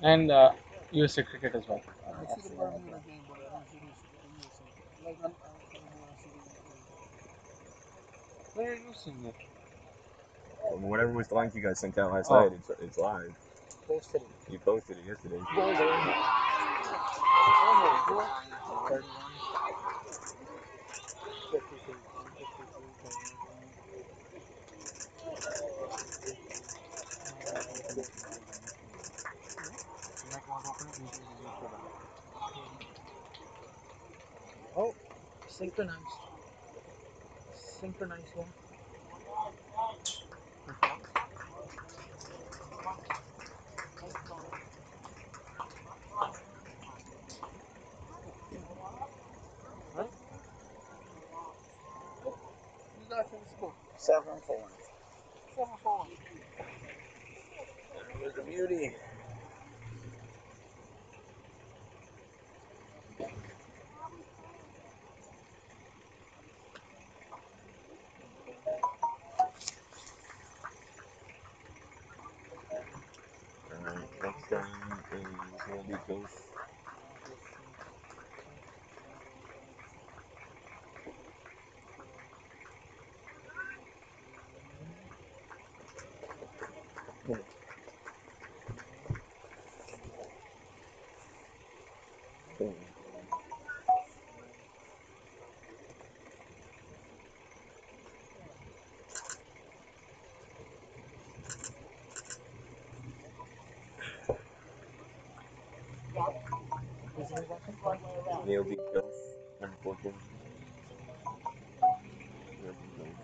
and USA cricket as well. I see the Bermuda game, but I don't see the USA. Like I see the Where are you seeing it? Whatever was the link you guys sent out last Oh. night, it's live. posted it. You posted it yesterday. Oh, synchronized. Synchronized one. Right? You guys in the school. 7-4. 7-4. There's the beauty. Alright, next game is going to be close. Neil beat Jones, number 14. Neil beat Jones.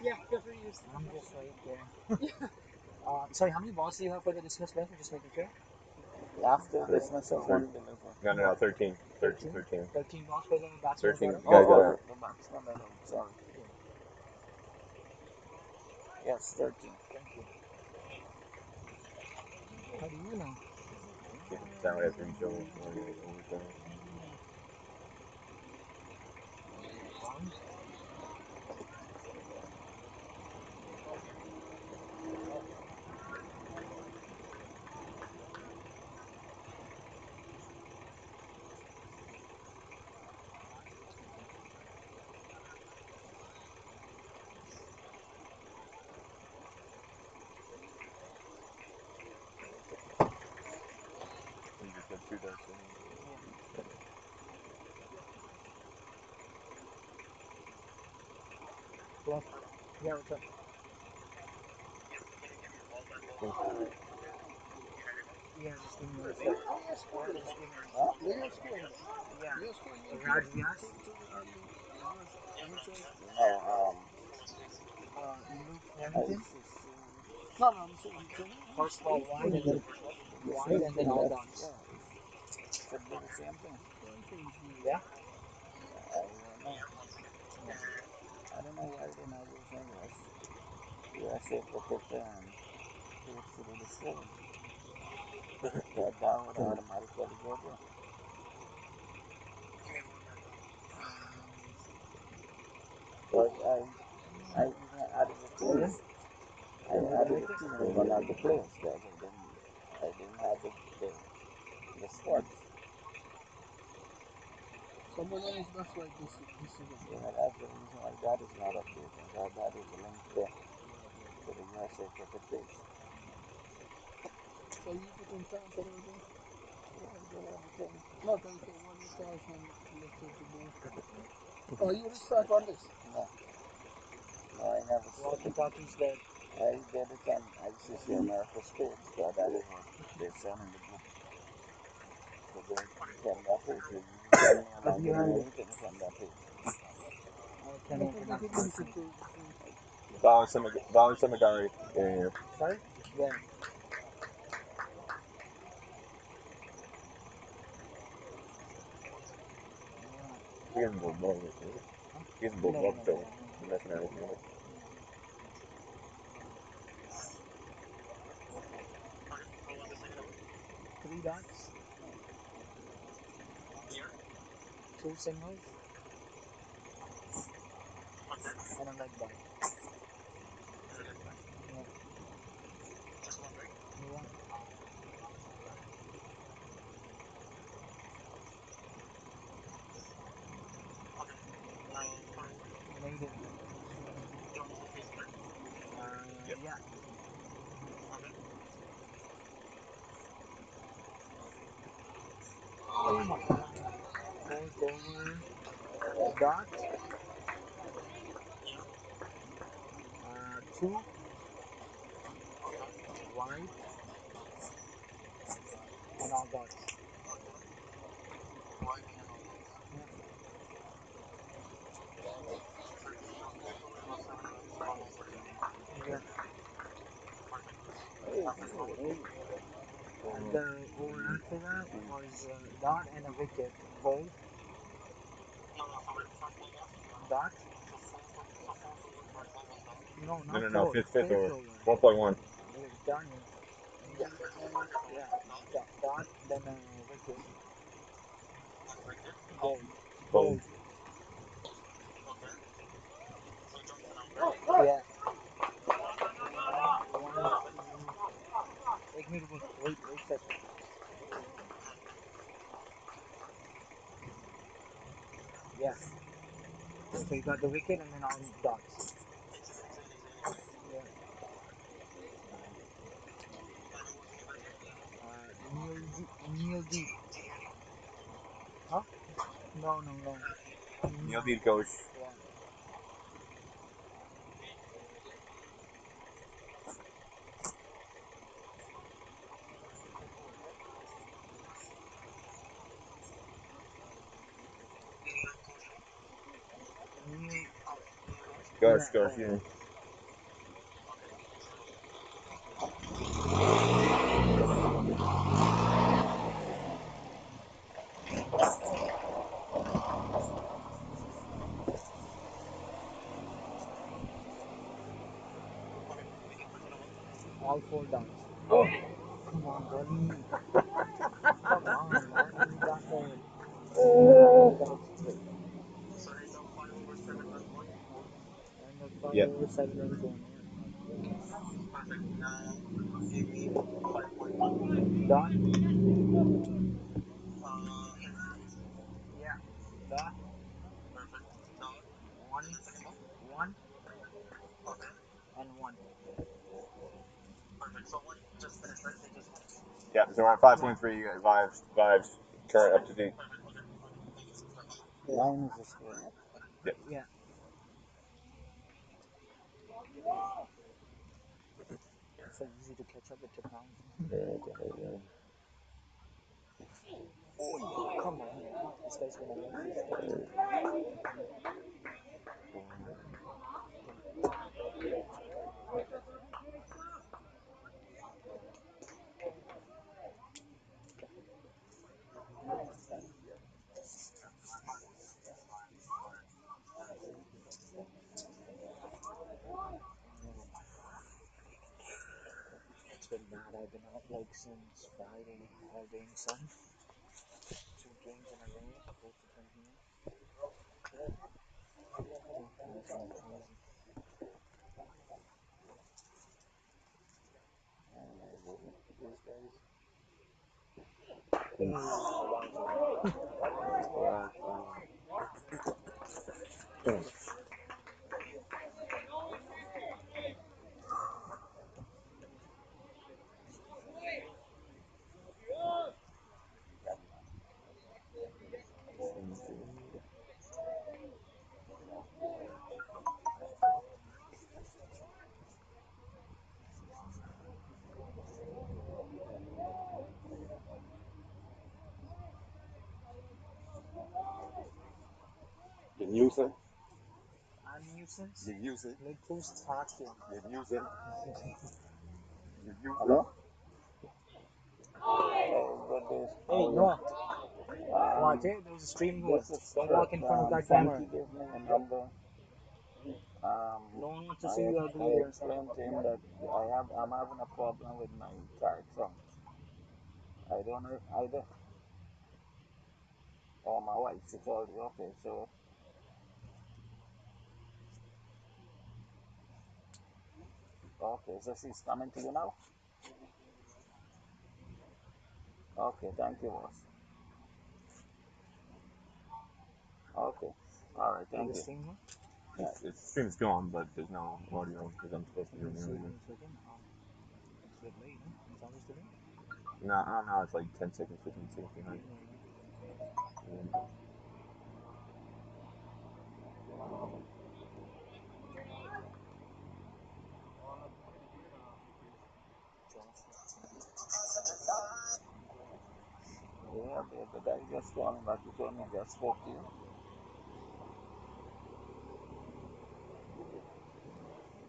Yeah, feel free to use. I'm just right there. Sorry, how many balls do you have for the dismiss bench? Just making sure. After dismissal, one deliver. No, no, no, 13. 13. 13 balls for the batsman. 13. Oh, Guys, the maximum allowed. Sorry. Yes, 13. Thank you. How do you know? tally after each overtime. You just got 2 dice. Well, yeah, what's up? Yeah, just give me one sec. Huh? Yeah. Raj Vyas. No, Luke Hamilton. no, I'm saying Horseball wide and then wide and then all downs. should be the same thing. Yeah. I don't know why they're not using US. USA put it to do the same. That would automatically go there. But I even added the teams. I added the teams, but not the players. I didn't have the squads. Someone else, that's why this is Yeah, that's the reason why that is not updated. That is linked there. for the USA cricket base. So you put in time for everything? Yeah, I did everything. No, because you said 1,000 elected to do. Oh, you restart on this? No, no, I never said Walkie it. talkies dead. I did it on ICC America's page, but I didn't know they sent in the group. So they send that page. So you send me a link You and have it. everything from that page. I can open up my phone. Bawal sa mag-away. Yeah. Sorry? Yeah. Sige, bubog. Sige, bubog. So, unless na rin yun. Three dots. Two singles. And a red dot. Yeah. Yeah. Made it. Yeah. Oh my god. Fourth over. Dot. Two. White. And all dots. Yeah. Yeah. And the over after that was dot and a wicket. Bold. Dot. No, not No. four. Fifth over. Over. 1.1. We're done. Yeah. Dot. Then wicket. Bold. Bold. Yeah. One, two. एक minute wait second. Yeah. So you got the wicket and then all dots. Yeah. Kneel deep. Huh? No. Neil Deed coach. Yeah. Kneel. Gosh, Yeah. yeah. All four dots. Oh, come on, buddy. Come on, man. You got the. That's great. And the 5/7 runs one. Yeah. Dot. Yeah. Dot. One. One. And one. Yeah, so we're at 5.3. Vibes. Current up to date. Line is a square. Yeah. It's so easy to catch up with technology. Oh, come on. This guy's gonna like this. It's been bad. I've been out like since Friday, all day in sun. Two games in a row, both of them here. It's been crazy. These guys. user? I'm nuisance. You user? Like who's talking? You user? You user? Hello? Hey, good day. Hey, Noah. Watch Um, it. There was a streaming hole. this is Don't Kurt. walk in front of that camera. Frankie gave me a number. No one wants to I, see you ugly I here. explained to him that I'm having a problem with my car trunk. I don't know. I don't. Oh, my wife. She told you. Okay, so so she's coming to you now. Okay, thank you, boss. Okay, all right, Is thank the you. stream here? The stream's gone, but there's no audio because I'm supposed to be Let me see reviewing when it. it's looking. It's a bit late, no? It's almost today? No, I don't know. It's like 10 seconds, 15 seconds behind. Yeah. Yeah, the guy just called me back. He told me he just spoke to you.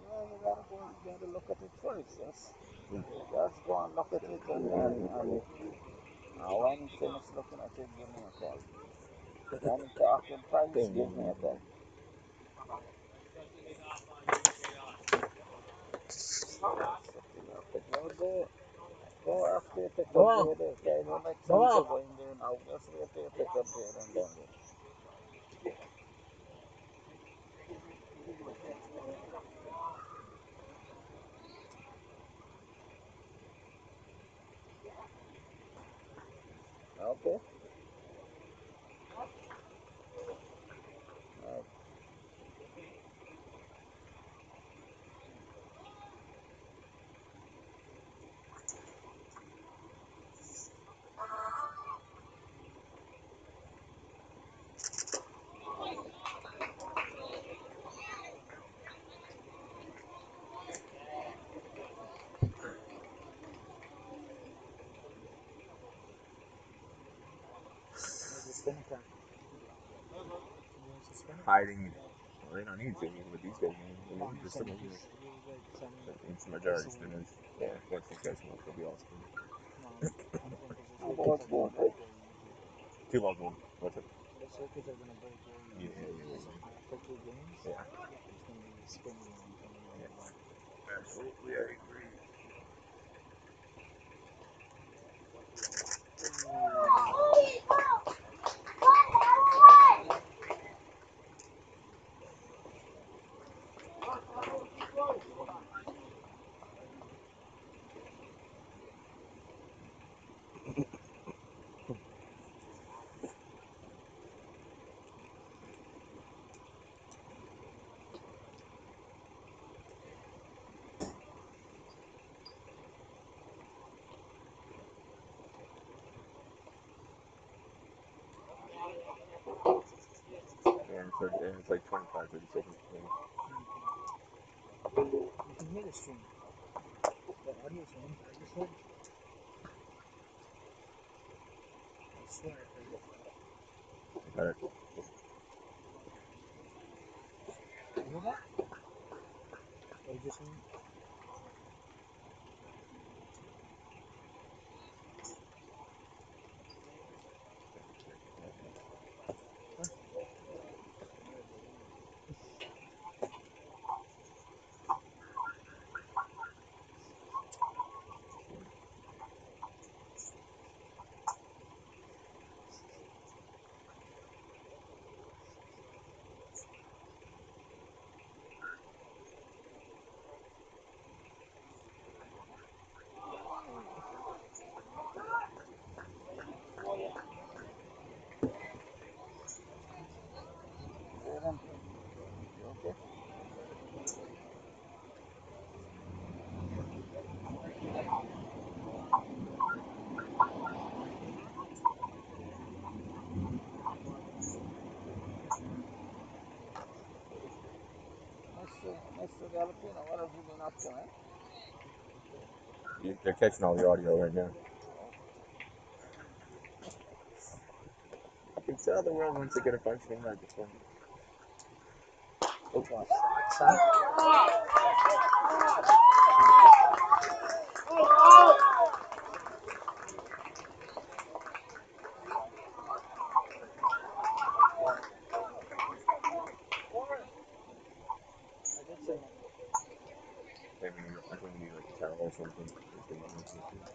Yeah, you gotta look at it first. Just go and look at it and when you finish looking at it, give me a call. When you talking price, give me a call. No, go after you pick up Noah! there. Okay, don't make sense Noah! of going there now. Just wait till you pick up there and then go. Okay? Alright. There's a spinning car. There's a spinning car. Hiding. Well, they don't need to, but these guys Come don't. on, They're just still send me. over here. Just like send me. It's the Just majority a word. spinners. Yeah, once these guys come up, they'll be all spinners. No, I'm thinking the Two circuits balls are gonna going, break right? very easy. Two balls, one. What's it? The circuits are gonna break very Yeah, easy. yeah, So after two games, yeah. it's gonna be a spinny one coming down the block. Absolutely, I agree. And it's like 25, 30 seconds. You can hear the stream. The audio stream. I just heard. I swear I heard it. I got it. You hear that? What did you say? Jaden, you okay? Mr. Galapino, what have you been up to, man? They're catching all the audio right now. You can tell the world once they get a functioning microphone. What? Sad. I did say no. I think we need like a towel or something. If they want to.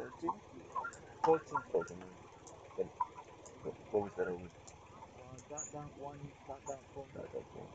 14? 14. 14. But what was that over? That down one, that down four. That, that's one.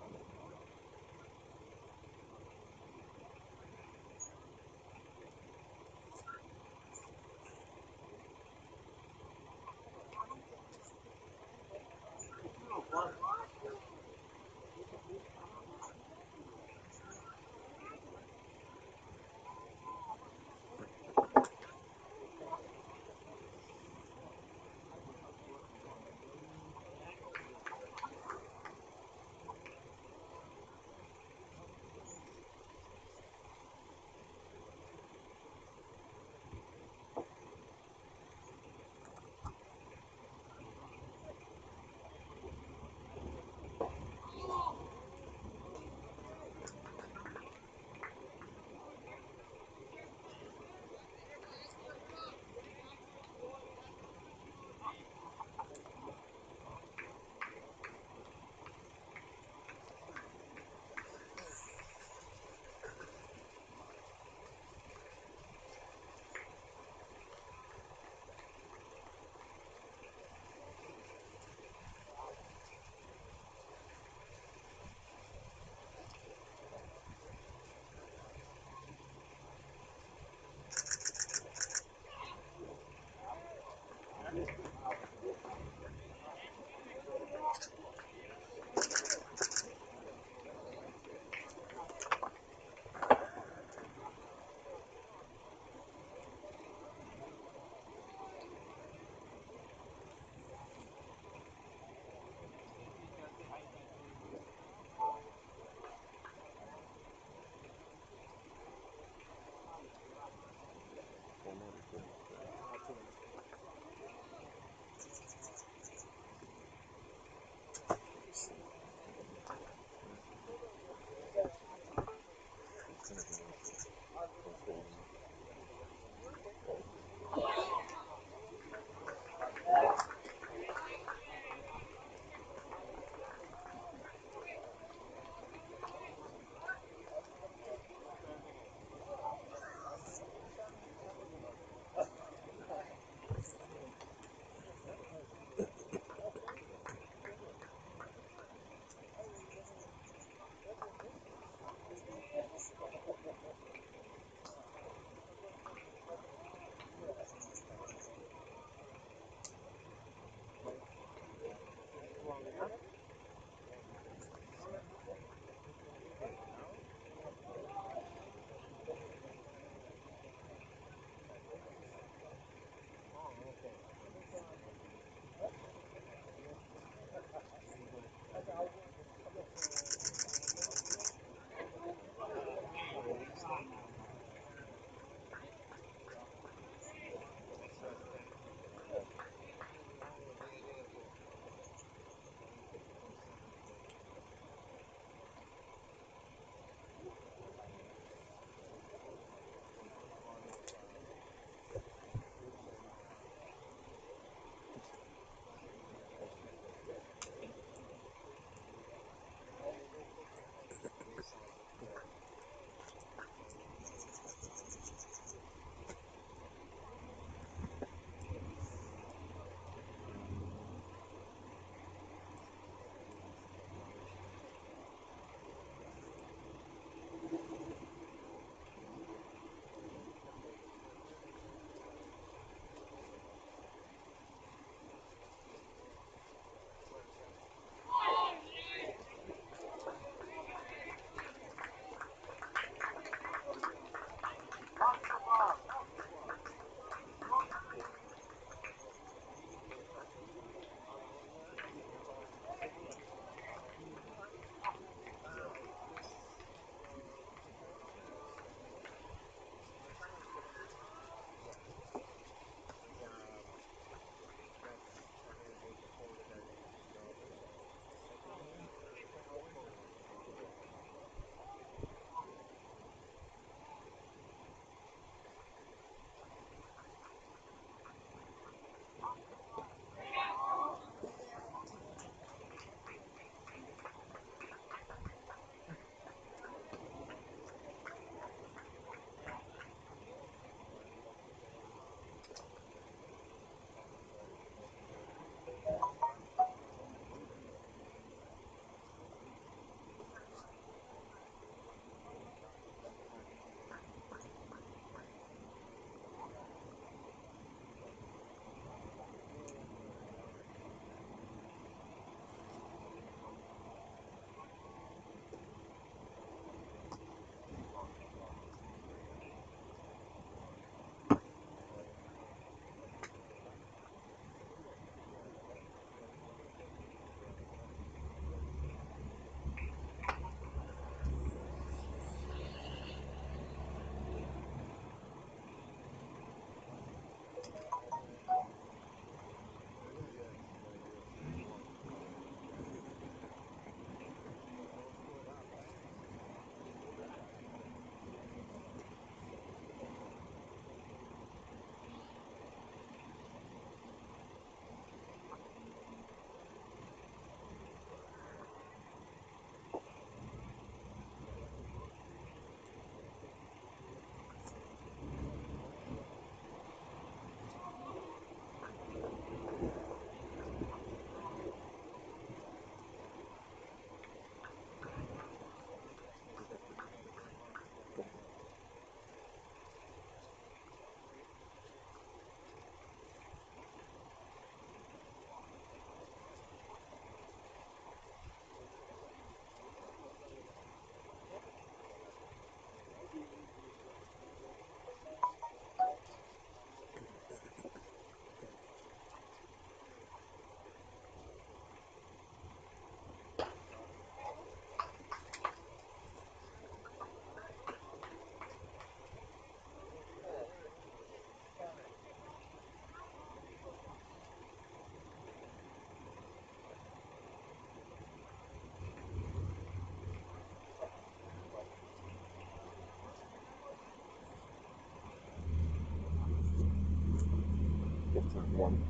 15 to 1.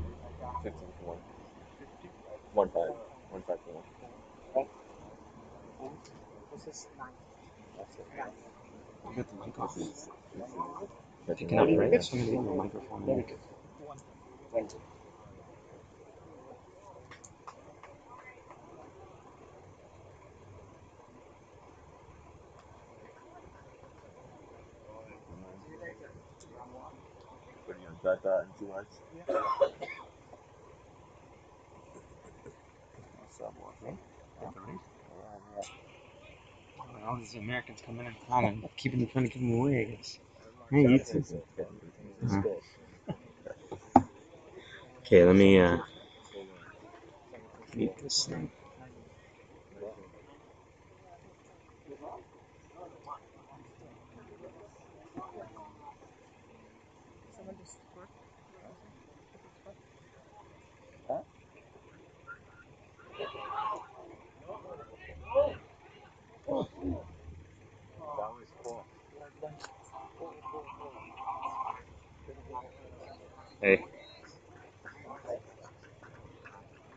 15 to 1. 1 5. 1 5 to 1. This is 9. That's it. Yeah. You got the mic off. This is Picking up, right? So I'm gonna get you a microphone. Mic. 1. What are you gonna dot in 2 eyes? What's up, boy? Right? Got the right? Yeah. All these Americans coming in clowning, trying to keep them away, I guess. Hey, you too. Okay, let me mute this thing. Huh? That was cool. Hey.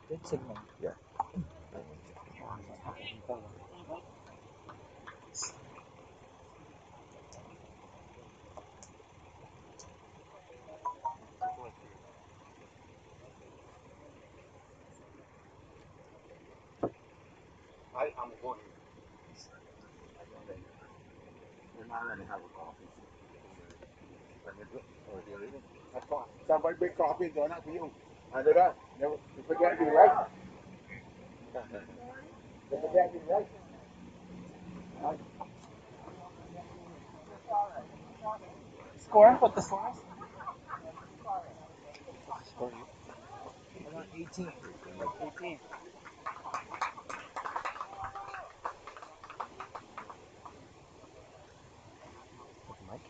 Good signal. Yeah. I'm going. We're not going to have a coffee. Somebody bring coffee, don't have for you. Under that, never forget me, right? Never forget me, right? Score? What the score is? I got 18. 18. Got the mic?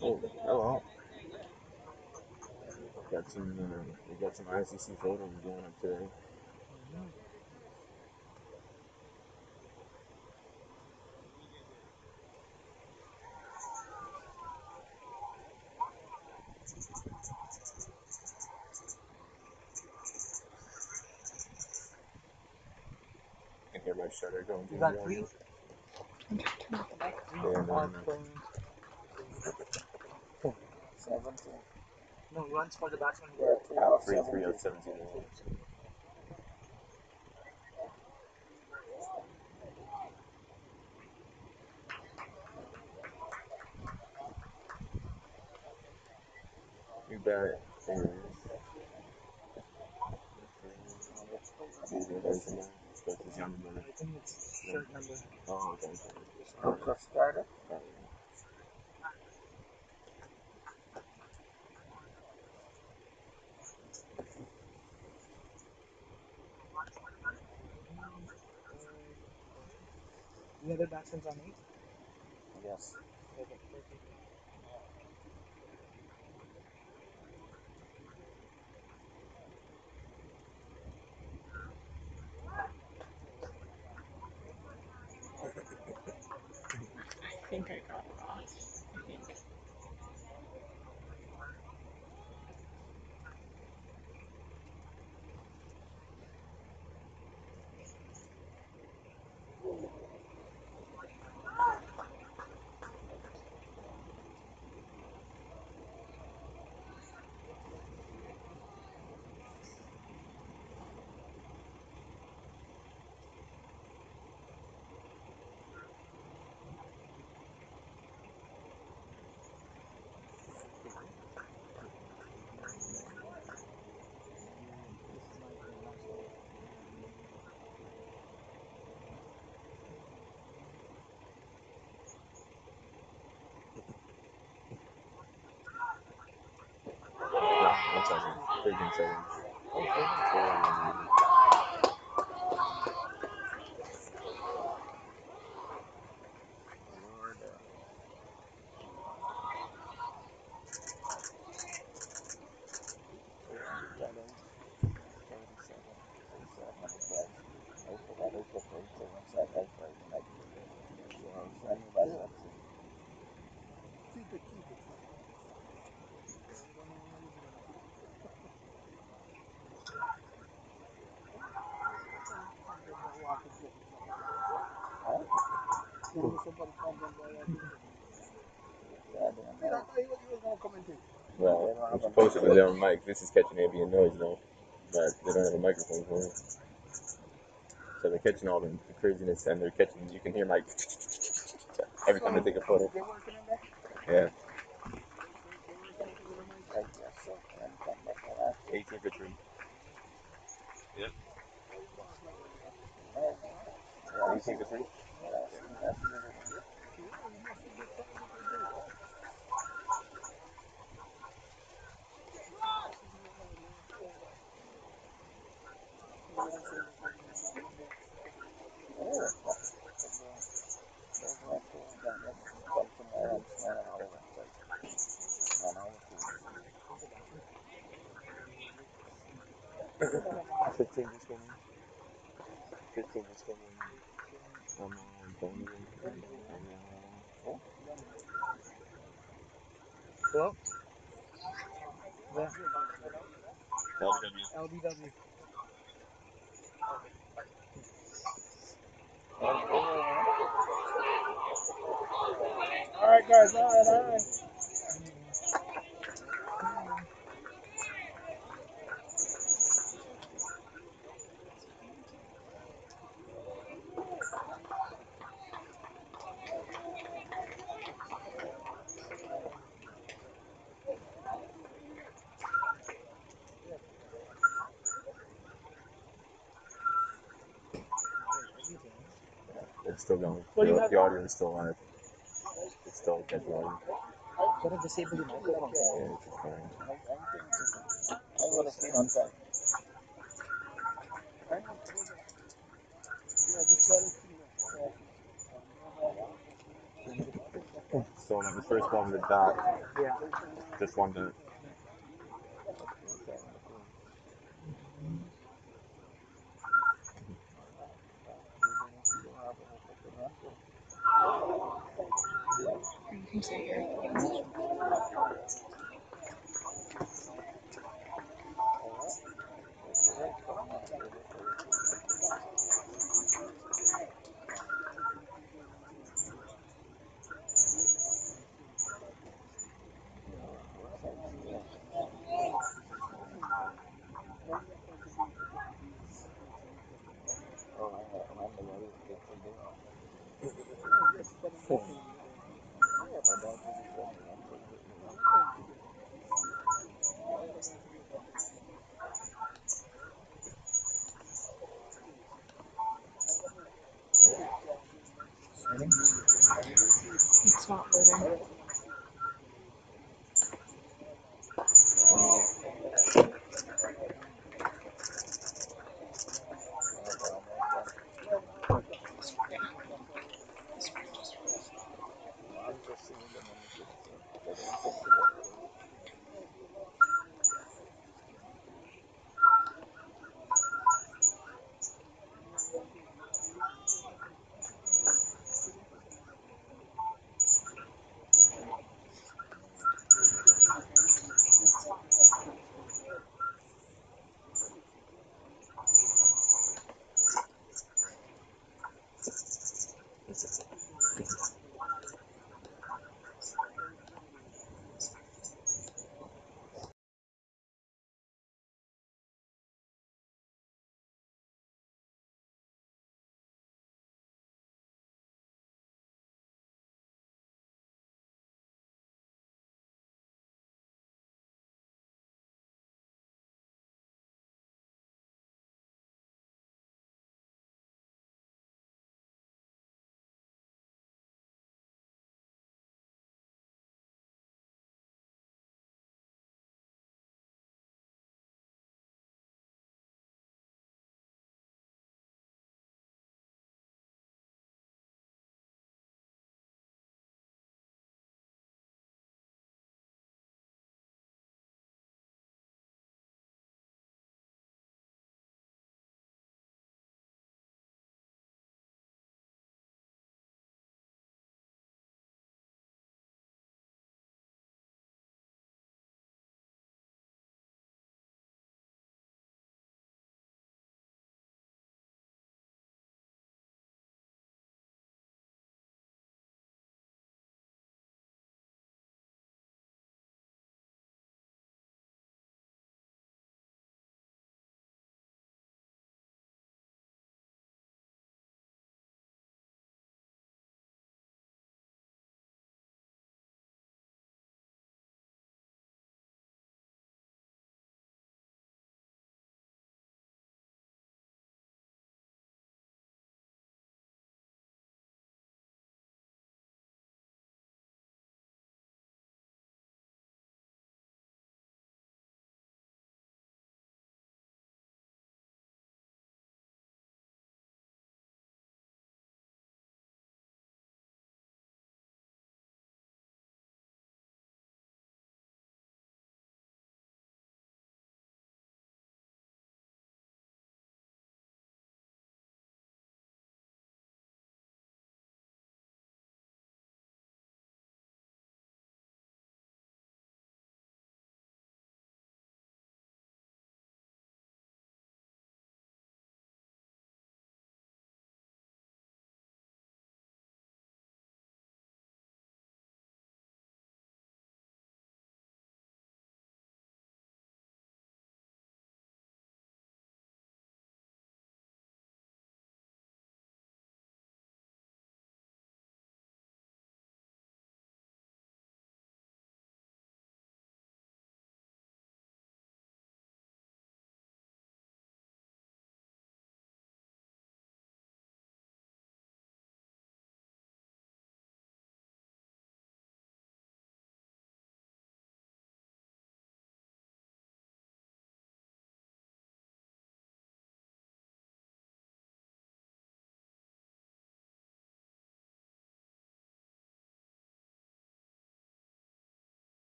Oh, hello. We got some ICC photos going up today. I can hear my shutter going. You got 3? Yeah, no. 17. No, runs for the batsman. Yeah, 3 3 out of 17. You bet. There it is. That's his younger brother. I think it's shirt number. Oh, okay. Just started. The other batsman's on 8? Yes. Okay, perfect. I think I got lost. I think. Yeah, 1 second. 13 seconds. Well, I'm supposed to, but they're on mic. This is catching ambient noise now, but they don't have a microphone for it. So they're catching all the craziness, and they're catching. You can hear my every time they take a photo. Yeah. 18 for 3. Yep. 18 for 3. Fifteen just came in. 15 just came in. Antonio. Oh, Hello? Yeah. LBW. LBW. Alright guys, alright. It's still going. What do you have? The audio is still live. It's still catching audio. Gotta disable the microphone. Yeah, it's just fine. I want to see on time. So like the first one with that, Yeah. just one to. You can sit here.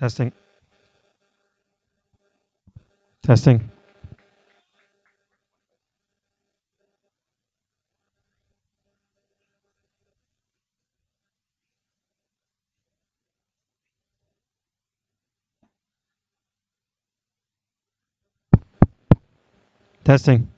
Testing. Testing. Testing.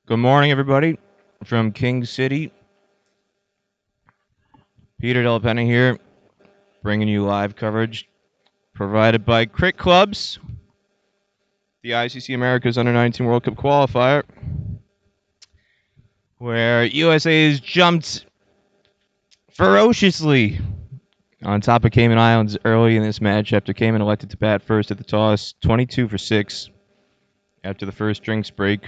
Good morning, everybody, from King City. Peter Del Penna here, bringing you live coverage provided by Crick Clubs, the ICC America's Under-19 World Cup qualifier, where USA has jumped ferociously on top of Cayman Islands early in this match after Cayman elected to bat first at the toss, 22 for 6 after the first drinks break.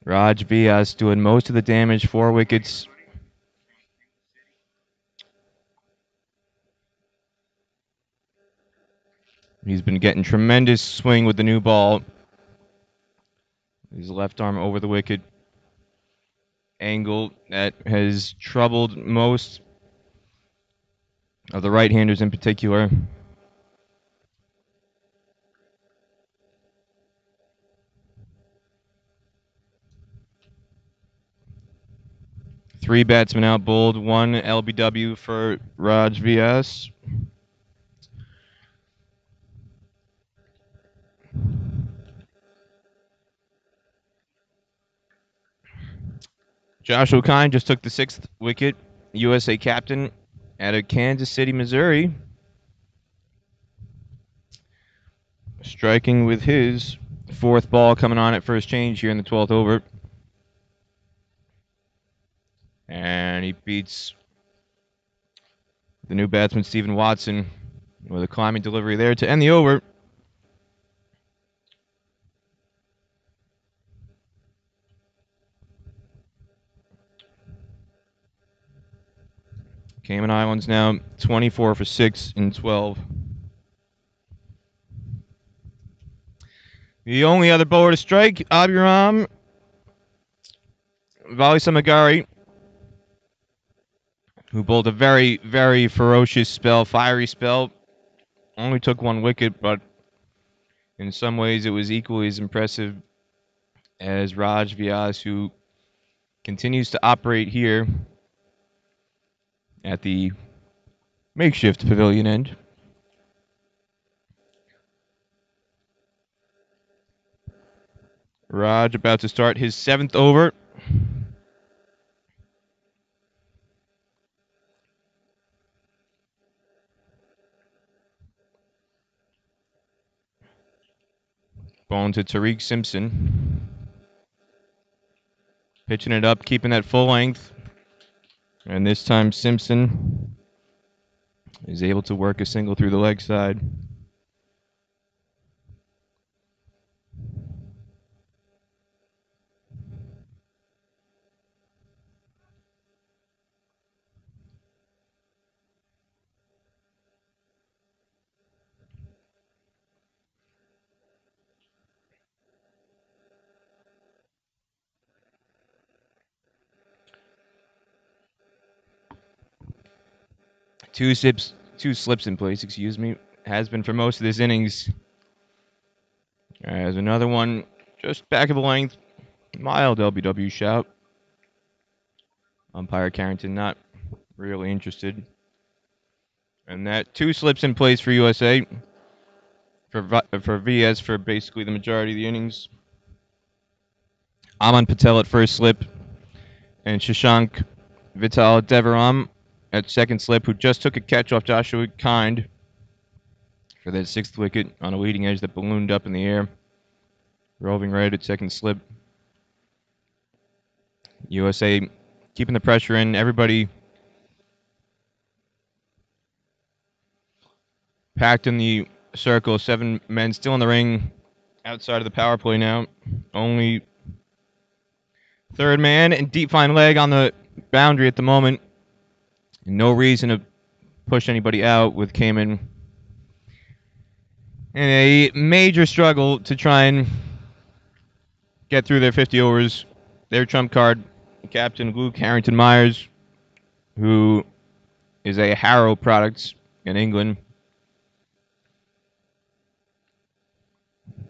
Raj Vyas doing most of the damage, 4 wickets. He's been getting tremendous swing with the new ball. His left arm over the wicket angle that has troubled most of the right-handers in particular. Three batsmen out bowled, one LBW for Raj Vyas. Joshua Kine just took the 6th wicket, USA captain out of Kansas City, Missouri. Striking with his 4th ball coming on at first change here in the 12th over. And he beats the new batsman, Stephen Watson, with a climbing delivery there to end the over. Cayman Islands now 24 for 6 in 12. The only other bowler to strike, Abhiram Valisamagari, who bowled a very, very ferocious spell, fiery spell. Only took 1 wicket, but in some ways it was equally as impressive as Raj Vyas, who continues to operate here at the makeshift pavilion end. Raj about to start his 7th over. Bowling to Tariq Simpson. Pitching it up, keeping that full length. And this time Simpson is able to work a single through the leg side. Two slips in place, excuse me, has been for most of this innings. There's another one just back of the length. Mild LBW shout. Umpire Carrington not really interested. And that 2 slips in place for USA. For VS for basically the majority of the innings. Aman Patel at first slip. And Shashank Vital Devaram at second slip, who just took a catch off Joshua Kind for that 6th wicket on a leading edge that ballooned up in the air. Roving right at second slip. USA keeping the pressure in. Everybody packed in the circle. 7 men still in the ring outside of the power play now. Only 3rd man and deep fine leg on the boundary at the moment. No reason to push anybody out with Cayman in a major struggle to try and get through their 50 overs. Their trump card, Captain Luke Harrington Myers, who is a Harrow product in England.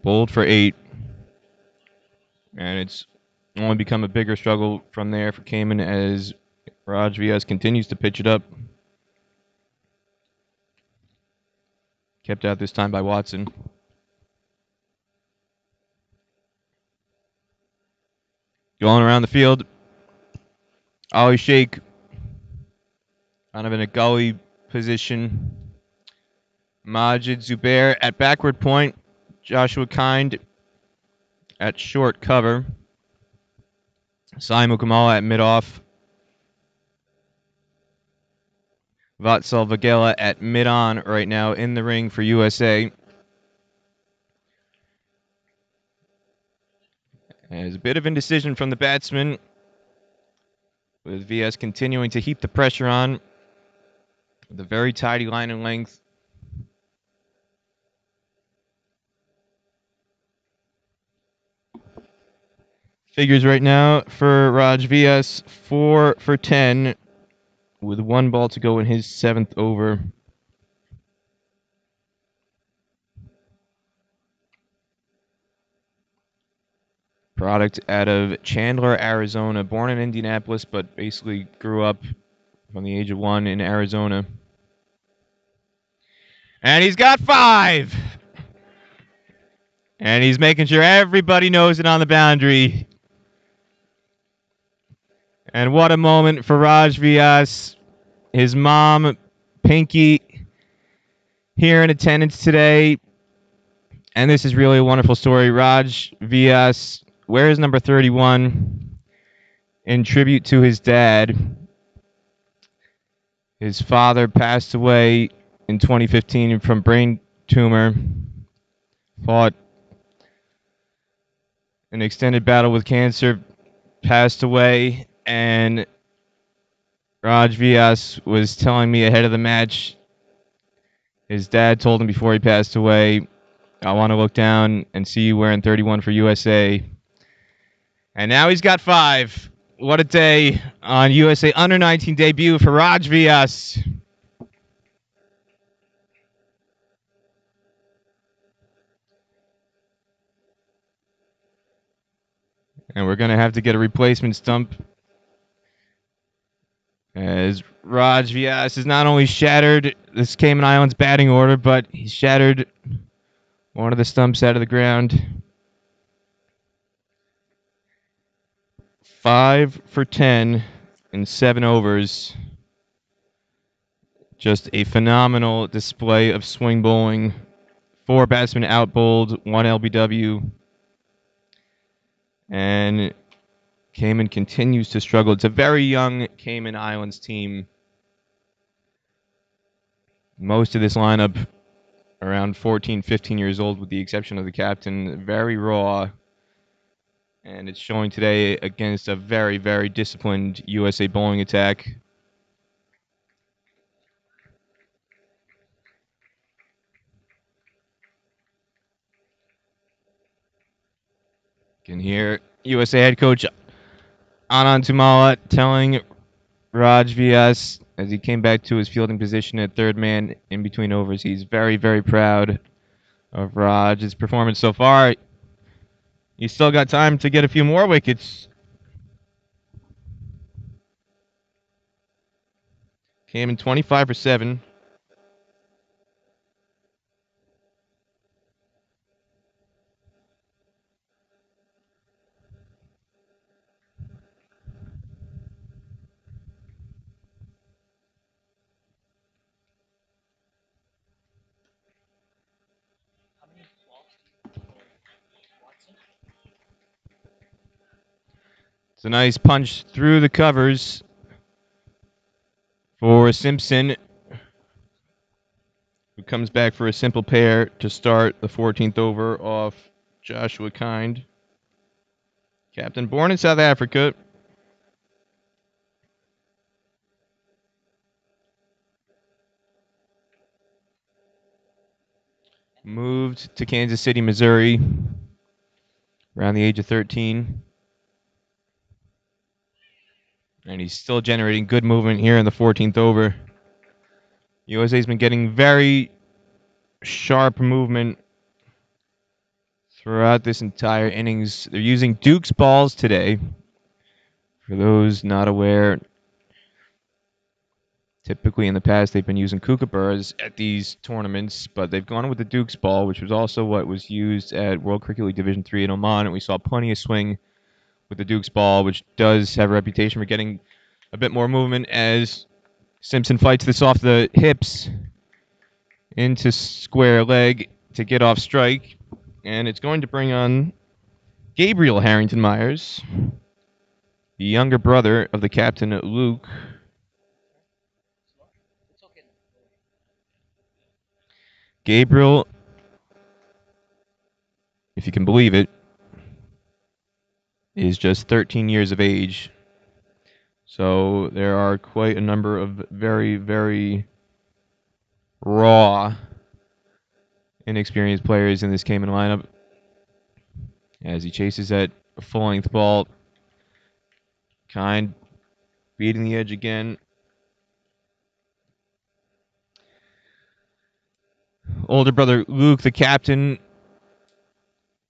Bowled for 8. And it's only become a bigger struggle from there for Cayman as Raj Vyas continues to pitch it up. Kept out this time by Watson. Going around the field. Ollie shake. Kind of in a gully position. Majid Zubair at backward point. Joshua Kind at short cover. Sai Mukamala at mid-off. Vatsal Vagela at mid-on right now in the ring for USA. There's a bit of indecision from the batsman, with VS continuing to heap the pressure on with a very tidy line and length. Figures right now for Raj VS 4 for 10 with 1 ball to go in his 7th over. Product out of Chandler, Arizona. Born in Indianapolis, but basically grew up from the age of 1 in Arizona. And he's got 5! And he's making sure everybody knows it on the boundary. And what a moment for Raj Vyas. His mom, Pinky, here in attendance today. And this is really a wonderful story. Raj Vyas wears number 31 in tribute to his dad. His father passed away in 2015 from brain tumor. Fought an extended battle with cancer, passed away, and Raj Vyas was telling me ahead of the match, his dad told him before he passed away, I want to look down and see you wearing 31 for USA. And now he's got 5. What a day on USA Under 19 debut for Raj Vyas. And we're going to have to get a replacement stump, as Raj Vyas has not only shattered this Cayman Islands batting order, but he shattered one of the stumps out of the ground. 5 for 10 in 7 overs. Just a phenomenal display of swing bowling. 4 batsmen outbowled, 1 LBW. And Cayman continues to struggle. It's a very young Cayman Islands team. Most of this lineup around 14, 15 years old, with the exception of the captain. Very raw. And it's showing today against a very, very disciplined USA bowling attack. You can hear USA head coach Anand Tumala telling Raj Vyas as he came back to his fielding position at third man in between overs. He's very, very proud of Raj's performance so far. He's still got time to get a few more wickets. Came in 25 for 7. It's a nice punch through the covers for Simpson, who comes back for a simple pair to start the 14th over off Joshua Kind. Captain born in South Africa. Moved to Kansas City, Missouri around the age of 13. And he's still generating good movement here in the 14th over. USA's been getting very sharp movement throughout this entire innings. They're using Duke's balls today. For those not aware, typically in the past they've been using kookaburras at these tournaments, but they've gone with the Duke's ball, which was also what was used at World Cricket League Division III in Oman, and we saw plenty of swing with the Duke's ball, which does have a reputation for getting a bit more movement as Simpson fights this off the hips into square leg to get off strike. And it's going to bring on Gabriel Harrington Myers, the younger brother of the captain, Luke. Gabriel, if you can believe it, is just 13 years of age. So there are quite a number of very, very raw, inexperienced players in this Cayman lineup. As he chases that full-length ball, Kind beating the edge again. Older brother Luke, the captain,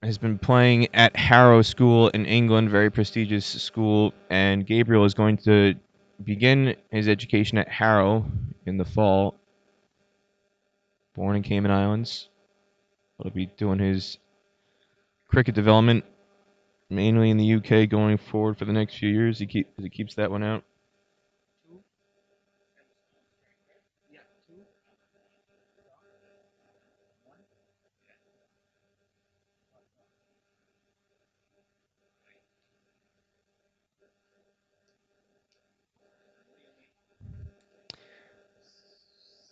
has been playing at Harrow School in England, very prestigious school, and Gabriel is going to begin his education at Harrow in the fall. Born in Cayman Islands. He'll be doing his cricket development mainly in the UK going forward for the next few years. He keeps that one out.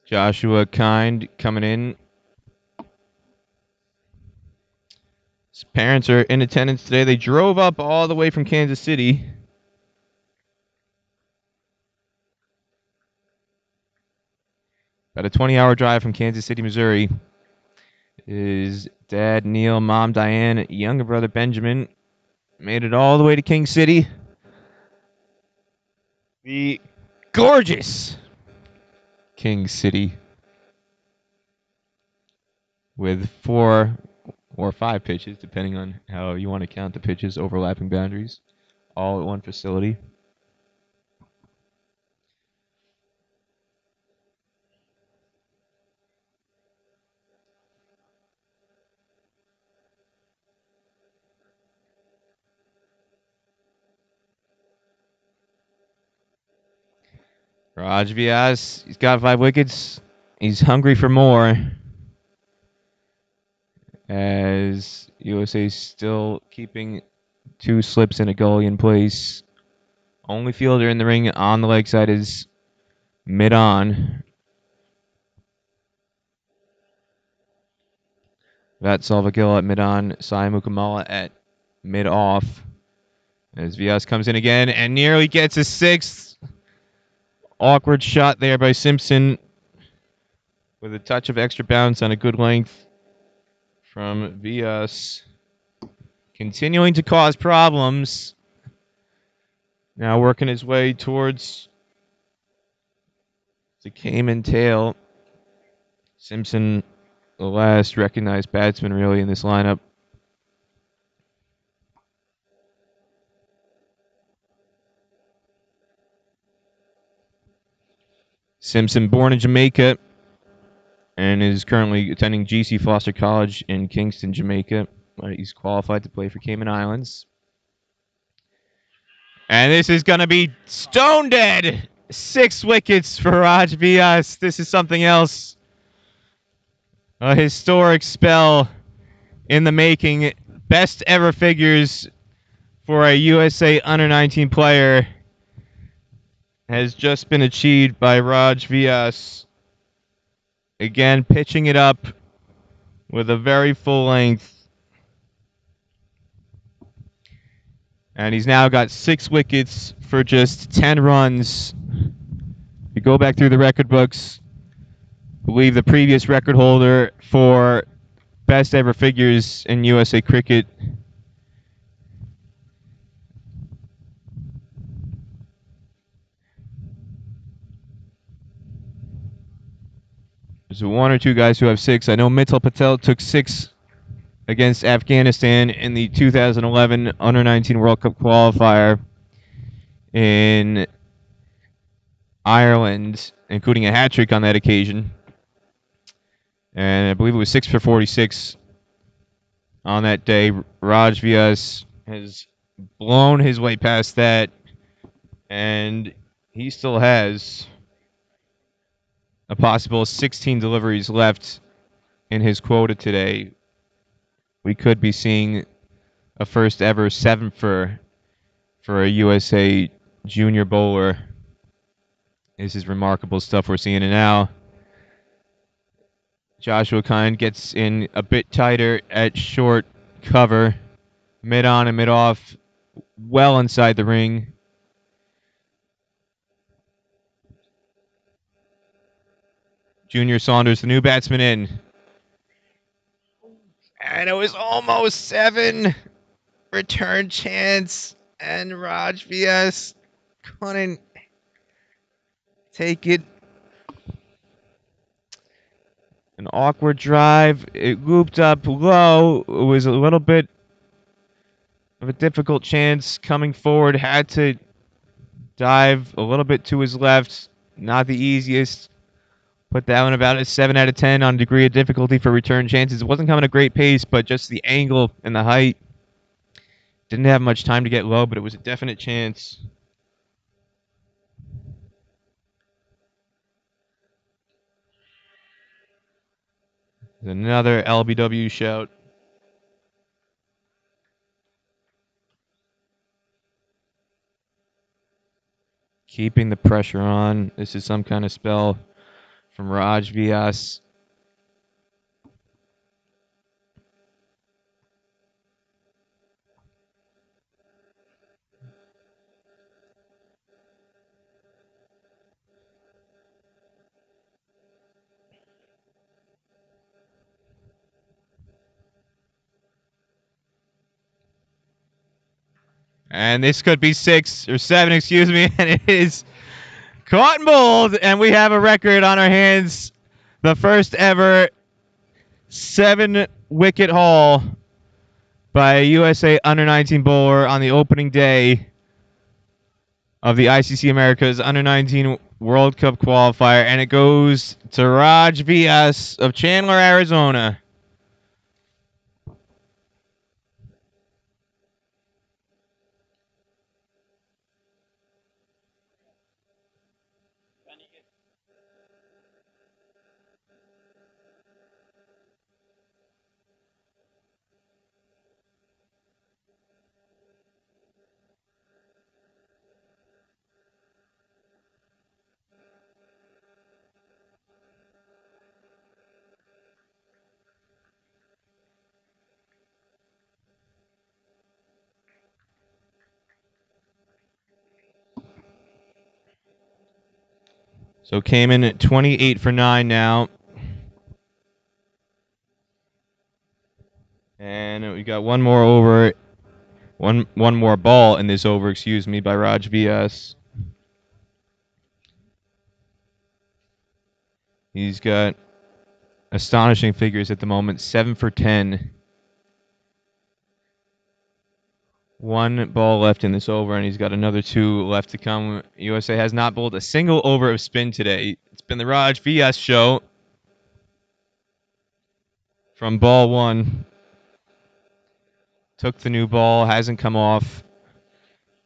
Joshua Kind coming in. His parents are in attendance today. They drove up all the way from Kansas City. About a 20-hour drive from Kansas City, Missouri. His dad, Neil, mom, Diane, younger brother, Benjamin, made it all the way to King City. The gorgeous King City. With 4 or 5 pitches, depending on how you want to count the pitches, overlapping boundaries, all at one facility. Raj Vyas, he's got 5 wickets. He's hungry for more. As USA still keeping 2 slips and a gully in place. Only fielder in the ring on the leg side is mid-on. Vat Salvagill at mid-on. Sai Mukamala at mid-off. As Vyas comes in again and nearly gets a 6th. Awkward shot there by Simpson with a touch of extra bounce on a good length from Vyas. Continuing to cause problems. Now working his way towards the Cayman tail. Simpson, the last recognized batsman really in this lineup. Simpson, born in Jamaica, and is currently attending GC Foster College in Kingston, Jamaica. He's qualified to play for Cayman Islands. And this is going to be stone dead. 6 wickets for Raj Vyas. This is something else. A historic spell in the making. Best ever figures for a USA Under-19 player has just been achieved by Raj Vyas. Again, pitching it up with a very full length. And he's now got 6 wickets for just 10 runs. If you go back through the record books, I believe the previous record holder for best ever figures in USA cricket there's 1 or 2 guys who have 6. I know Mittal Patel took 6 against Afghanistan in the 2011 Under-19 World Cup qualifier in Ireland, including a hat trick on that occasion. And I believe it was 6 for 46 on that day. Raj Vyas has blown his way past that, and he still has a possible 16 deliveries left in his quota today. We could be seeing a first ever 7 for a USA junior bowler. This is remarkable stuff we're seeing. And now Joshua Kind gets in a bit tighter at short cover, mid on and mid off, well inside the ring. Junior Saunders, the new batsman, in. And it was almost 7. Return chance. And Raj VS couldn't take it. An awkward drive. It looped up low. It was a little bit of a difficult chance coming forward. Had to dive a little bit to his left. Not the easiest. Put that one about a 7 out of 10 on degree of difficulty for return chances. It wasn't coming at a great pace, but just the angle and the height. Didn't have much time to get low, but it was a definite chance. Another LBW shout. Keeping the pressure on. This is some kind of spell from Raj Vyas. And this could be 6 or 7, excuse me, and it is caught and bowled, and we have a record on our hands. The first ever 7-wicket haul by a USA under-19 bowler on the opening day of the ICC Americas Under-19 World Cup qualifier, and it goes to Raj Vyas of Chandler, Arizona. So Cayman at 28 for 9 now. And we got one more over, one more ball in this over, excuse me, by Raj Vyas. He's got astonishing figures at the moment, 7 for 10. One ball left in this over, and he's got another 2 left to come. USA has not bowled a single over of spin today. It's been the Raj Vyas show from ball 1. Took the new ball, hasn't come off.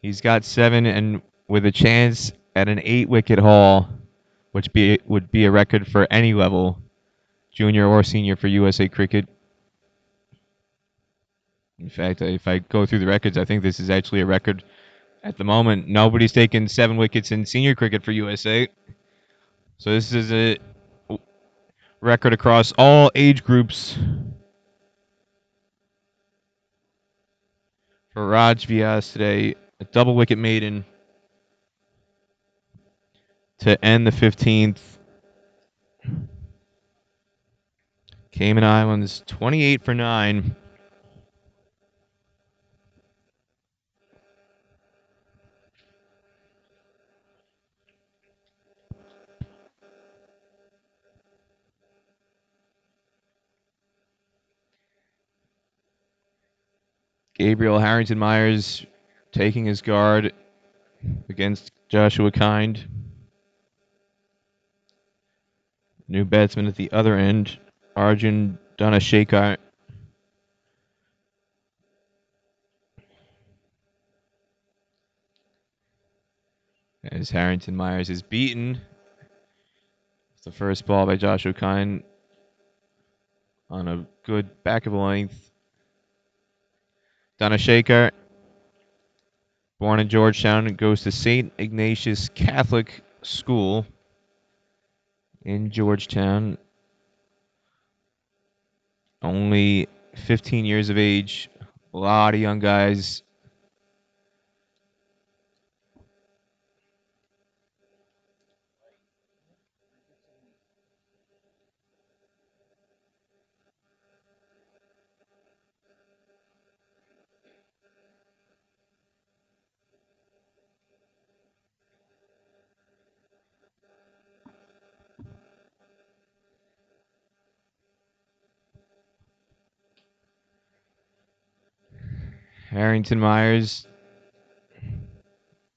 He's got 7, and with a chance at an 8-wicket haul, which would be a record for any level, junior or senior, for USA Cricket. In fact, if I go through the records, I think this is actually a record at the moment. Nobody's taken 7 wickets in senior cricket for USA. So this is a record across all age groups for Raj Vyas today. A double wicket maiden to end the 15th. Cayman Islands 28 for 9. Gabriel Harrington Myers taking his guard against Joshua Kind. New batsman at the other end, Arjun Dhanashekhar. as Harrington Myers is beaten. It's the first ball by Joshua Kine on a good back of the length. Donna Shaker, born in Georgetown, goes to St. Ignatius Catholic School in Georgetown. Only 15 years of age. A lot of young guys. Harrington Myers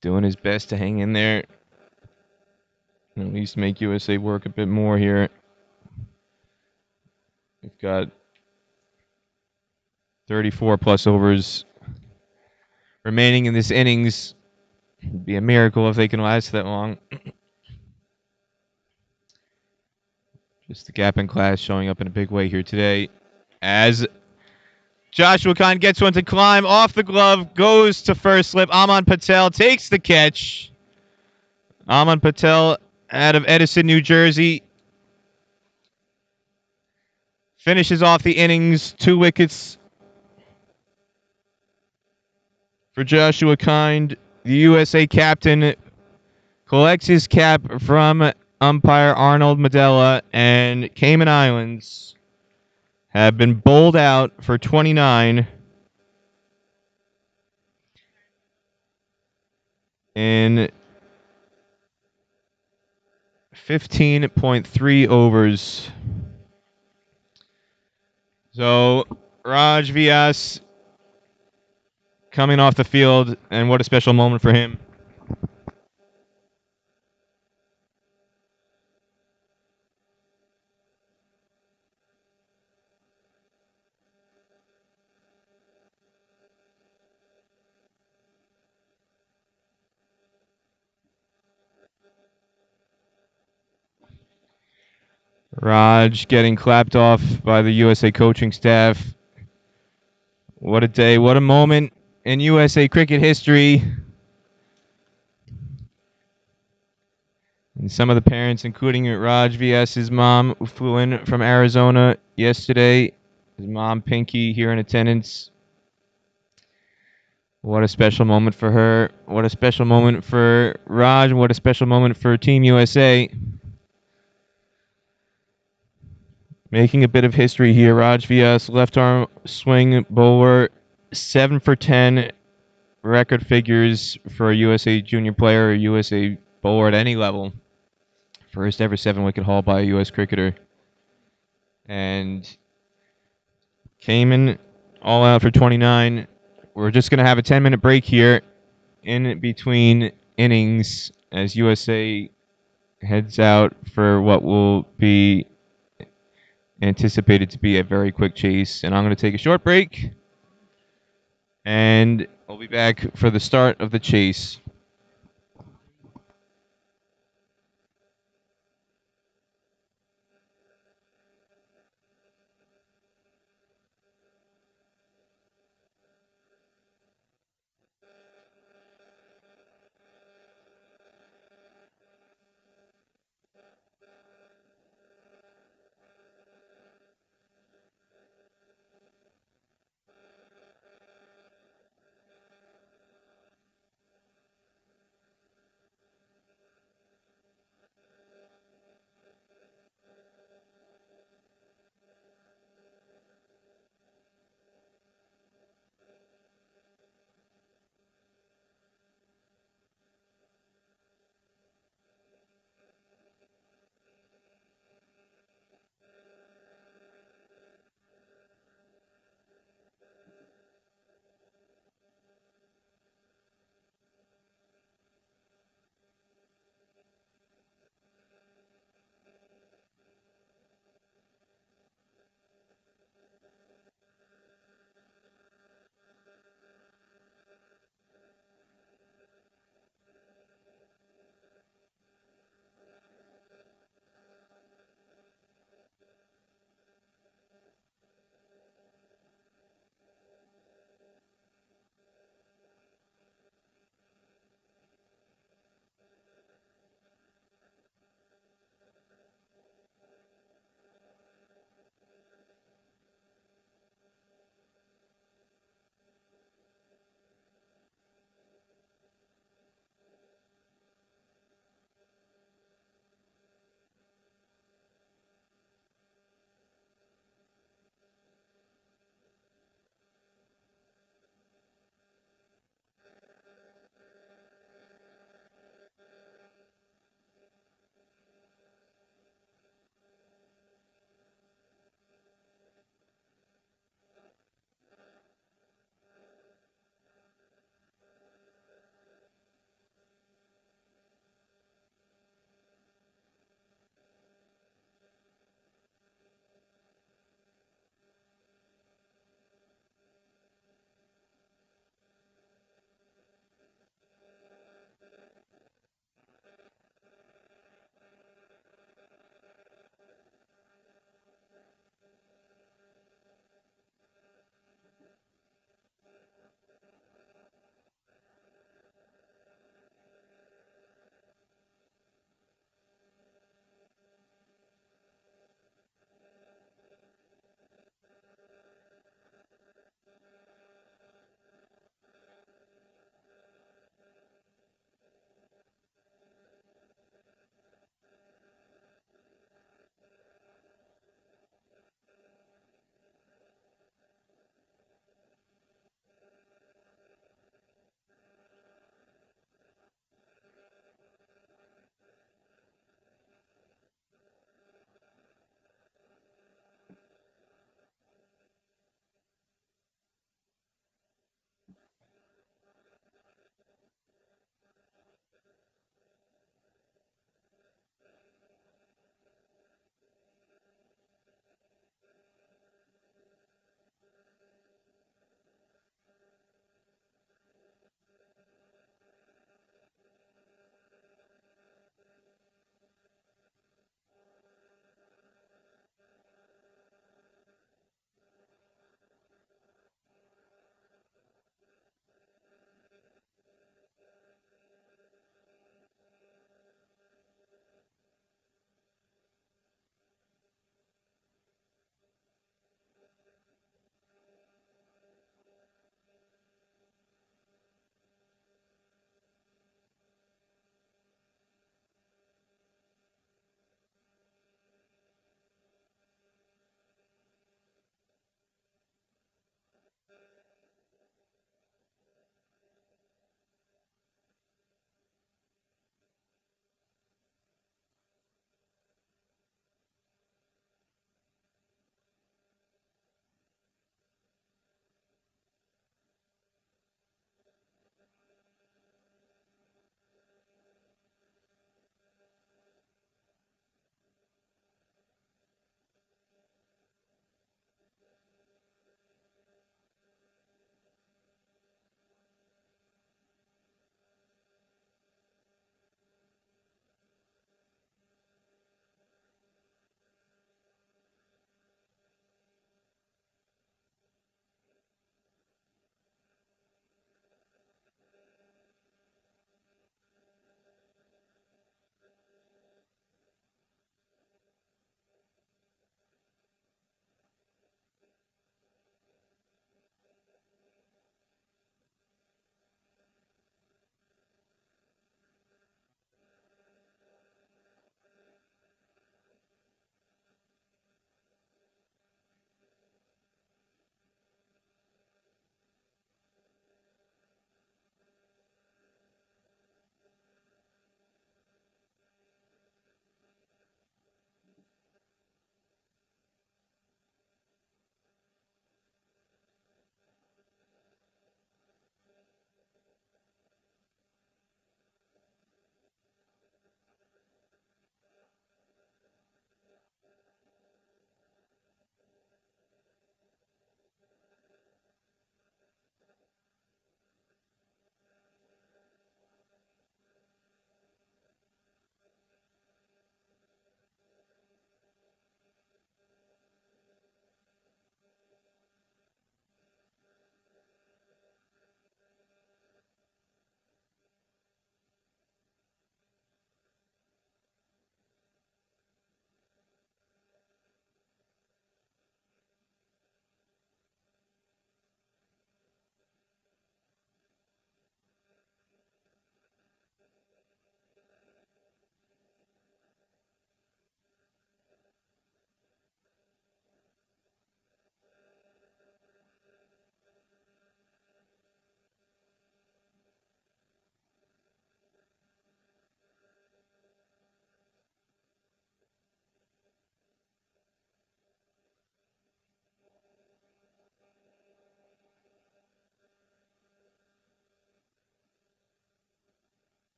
doing his best to hang in there. At least make USA work a bit more here. We've got 34 plus overs remaining in this innings. It'd be a miracle if they can last that long. Just the gap in class showing up in a big way here today. As Joshua Kine gets one to climb off the glove, goes to first slip. Aman Patel takes the catch. Aman Patel out of Edison, New Jersey. Finishes off the innings, 2 wickets for Joshua Kine. The USA captain collects his cap from umpire Arnold Medella, and Cayman Islands have been bowled out for 29 in 15.3 overs. So Raj Vyas coming off the field, and what a special moment for him. Raj getting clapped off by the USA coaching staff. What a day, what a moment in USA cricket history. And some of the parents, including Raj Vyas's mom, who flew in from Arizona yesterday. His mom, Pinky, here in attendance. What a special moment for her. What a special moment for Raj. What a special moment for Team USA. Making a bit of history here. Raj Vyas, left arm swing bowler, 7 for 10 record figures for a USA junior player or USA bowler at any level. First ever 7-wicket haul by a US cricketer. And Cayman all out for 29. We're just going to have a 10-minute break here in between innings as USA heads out for what will be anticipated to be a very quick chase. And I'm going to take a short break, and I'll be back for the start of the chase.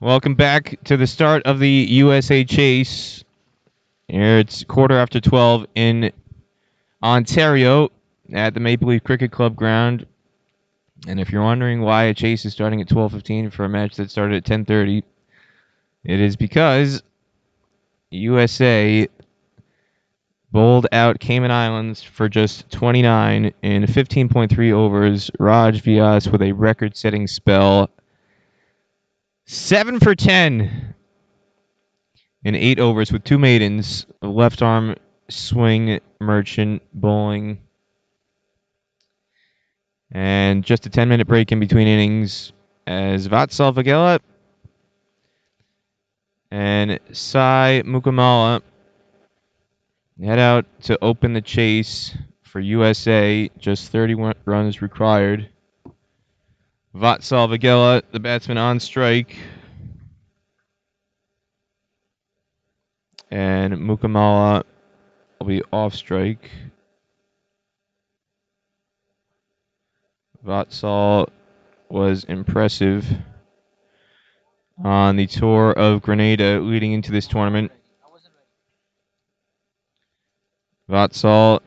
Welcome back to the start of the USA Chase. Here it's 12:15 in Ontario at the Maple Leaf Cricket Club ground. And if you're wondering why a chase is starting at 12:15 for a match that started at 10:30, it is because USA bowled out Cayman Islands for just 29 in 15.3 overs. Raj Vyas with a record-setting spell. 7 for 10 in 8 overs with 2 maidens. Left arm swing merchant bowling. And just a 10-minute break in between innings as Vatsal Vagela and Sai Mukamala head out to open the chase for USA. Just 31 runs required. Vatsal Vagela, the batsman, on strike. And Mukamala will be off strike. Vatsal was impressive on the tour of Grenada leading into this tournament. Vatsal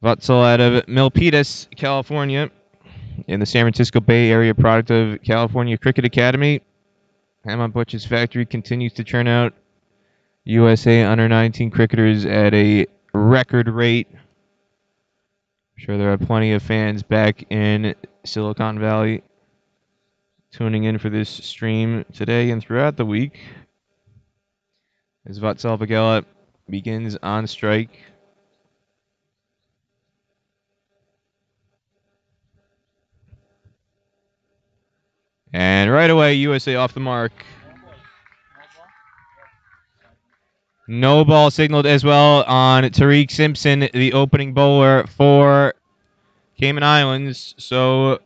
out of Milpitas, California, in the San Francisco Bay Area, product of California Cricket Academy. Hammond Butch's factory continues to churn out USA under-19 cricketers at a record rate. I'm sure there are plenty of fans back in Silicon Valley tuning in for this stream today and throughout the week. As Vatsal Vagela begins on strike. And right away, USA off the mark. No ball signaled as well on Tariq Simpson, the opening bowler for Cayman Islands. So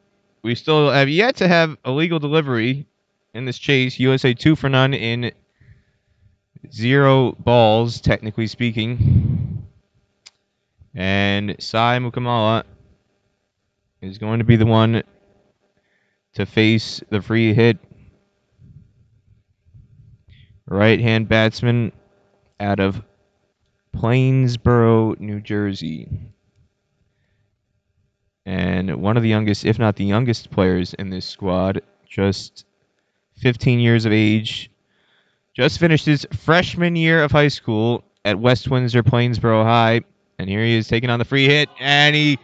we still have yet to have a legal delivery in this chase. USA 2 for none in 0 balls, technically speaking. And Sai Mukamala is going to be the one to face the free hit. Right-hand batsman out of Plainsboro, New Jersey. And one of the youngest, if not the youngest players in this squad, just 15 years of age. Just finished his freshman year of high school at West Windsor, Plainsboro High. And here he is taking on the free hit, and he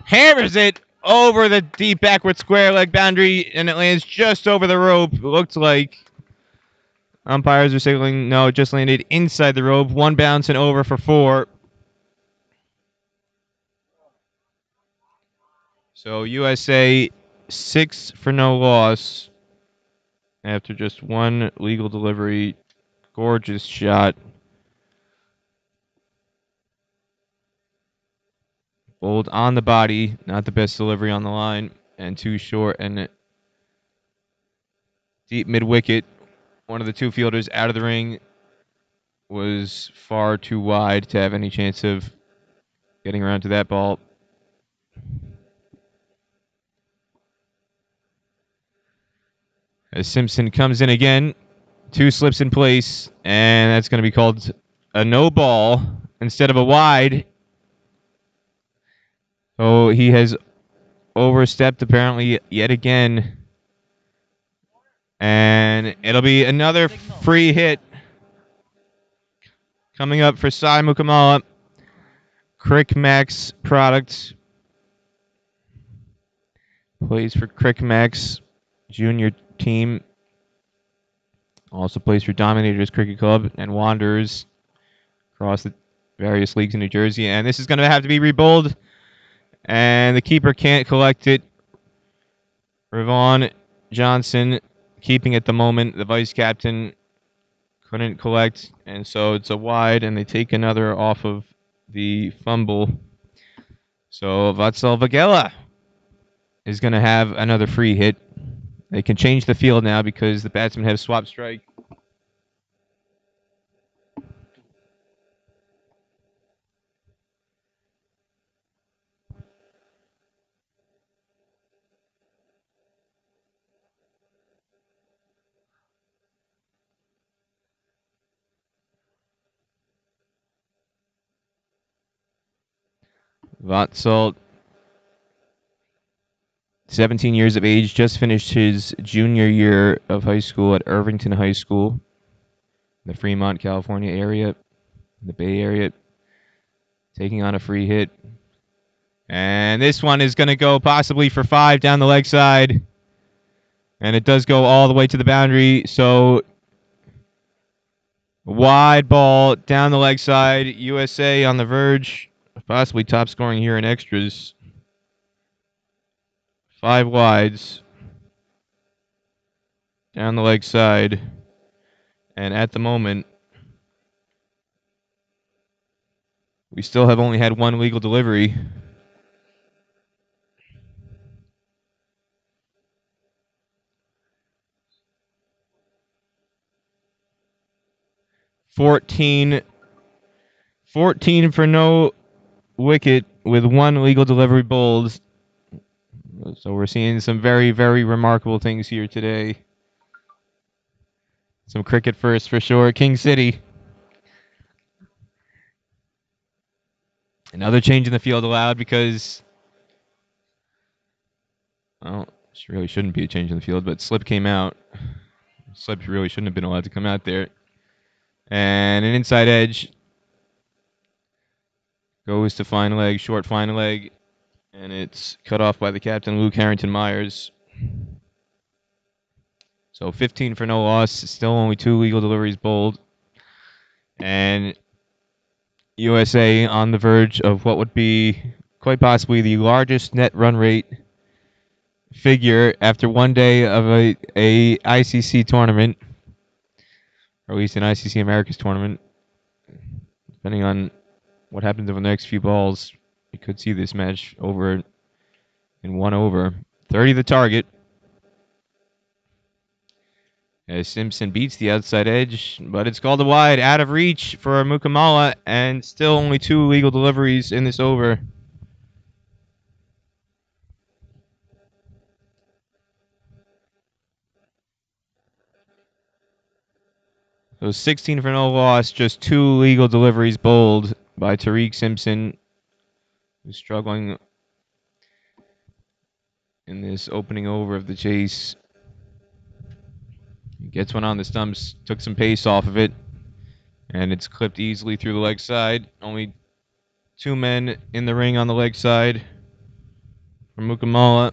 hammers it over the deep backward square leg boundary, and it lands just over the rope. It looked like umpires are signaling no, it just landed inside the rope. 1 bounce and over for 4. So USA 6 for no loss after just 1 legal delivery. Gorgeous shot. Bowled on the body, not the best delivery on the line, and too short and deep mid wicket. One of the 2 fielders out of the ring was far too wide to have any chance of getting around to that ball. As Simpson comes in again, 2 slips in place, and that's going to be called a no ball instead of a wide. Oh, he has overstepped apparently yet again. And it'll be another free hit coming up for Sai Mukamala. Crick Max product. Plays for Crick Max junior team. Also plays for Dominators Cricket Club and Wanderers across the various leagues in New Jersey. And this is going to have to be rebowled. And the keeper can't collect it. Ravon Johnson keeping at the moment. The vice captain couldn't collect. And so it's a wide, and they take another off of the fumble. So Vatsal Vagela is going to have another free hit. They can change the field now because the batsmen have swapped strike. Vatselt, 17 years of age, just finished his junior year of high school at Irvington High School, in the Fremont, California area, the Bay Area, taking on a free hit. And this one is going to go possibly for 5 down the leg side. And it does go all the way to the boundary. So, wide ball down the leg side. USA on the verge of possibly top scoring here in extras. 5 wides down the leg side. And at the moment, we still have only had one legal delivery. Fourteen for no wicket with one legal delivery bowled. So we're seeing some very, very remarkable things here today. Some cricket first for sure. King City. Another change in the field allowed because, well, this really shouldn't be a change in the field, but Slip came out. Slip really shouldn't have been allowed to come out there. And an inside edge goes to fine leg, short fine leg, and it's cut off by the captain, Luke Harrington-Myers. So 15 for no loss, still only 2 legal deliveries bowled. And USA on the verge of what would be quite possibly the largest net run rate figure after one day of a ICC tournament, or at least an ICC Americas tournament. Depending on what happens over the next few balls, you could see this match over in 1 over. 30 the target. As Simpson beats the outside edge, but it's called a wide, out of reach for Mukamala, and still only 2 legal deliveries in this over. So 16 for no loss, just 2 legal deliveries bowled by Tariq Simpson, who's struggling in this opening over of the chase. He gets one on the stumps, took some pace off of it, and it's clipped easily through the leg side. Only 2 men in the ring on the leg side for Mukamala,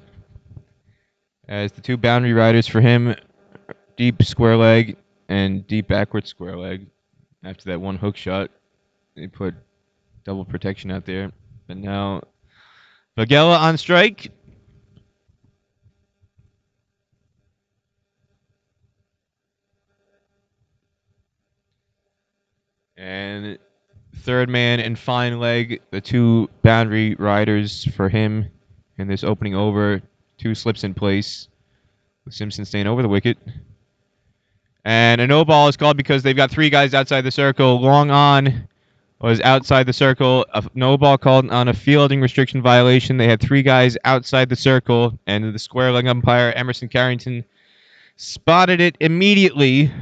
as the 2 boundary riders for him, deep square leg and deep backward square leg. After that one hook shot, they put double protection out there. But now, Vagella on strike. And third man and fine leg, the 2 boundary riders for him in this opening over. 2 slips in place, with Simpson staying over the wicket. And a no ball is called because they've got 3 guys outside the circle. Long on was outside the circle. A no ball called on a fielding restriction violation. They had 3 guys outside the circle, and the square leg umpire, Emerson Carrington, spotted it immediately.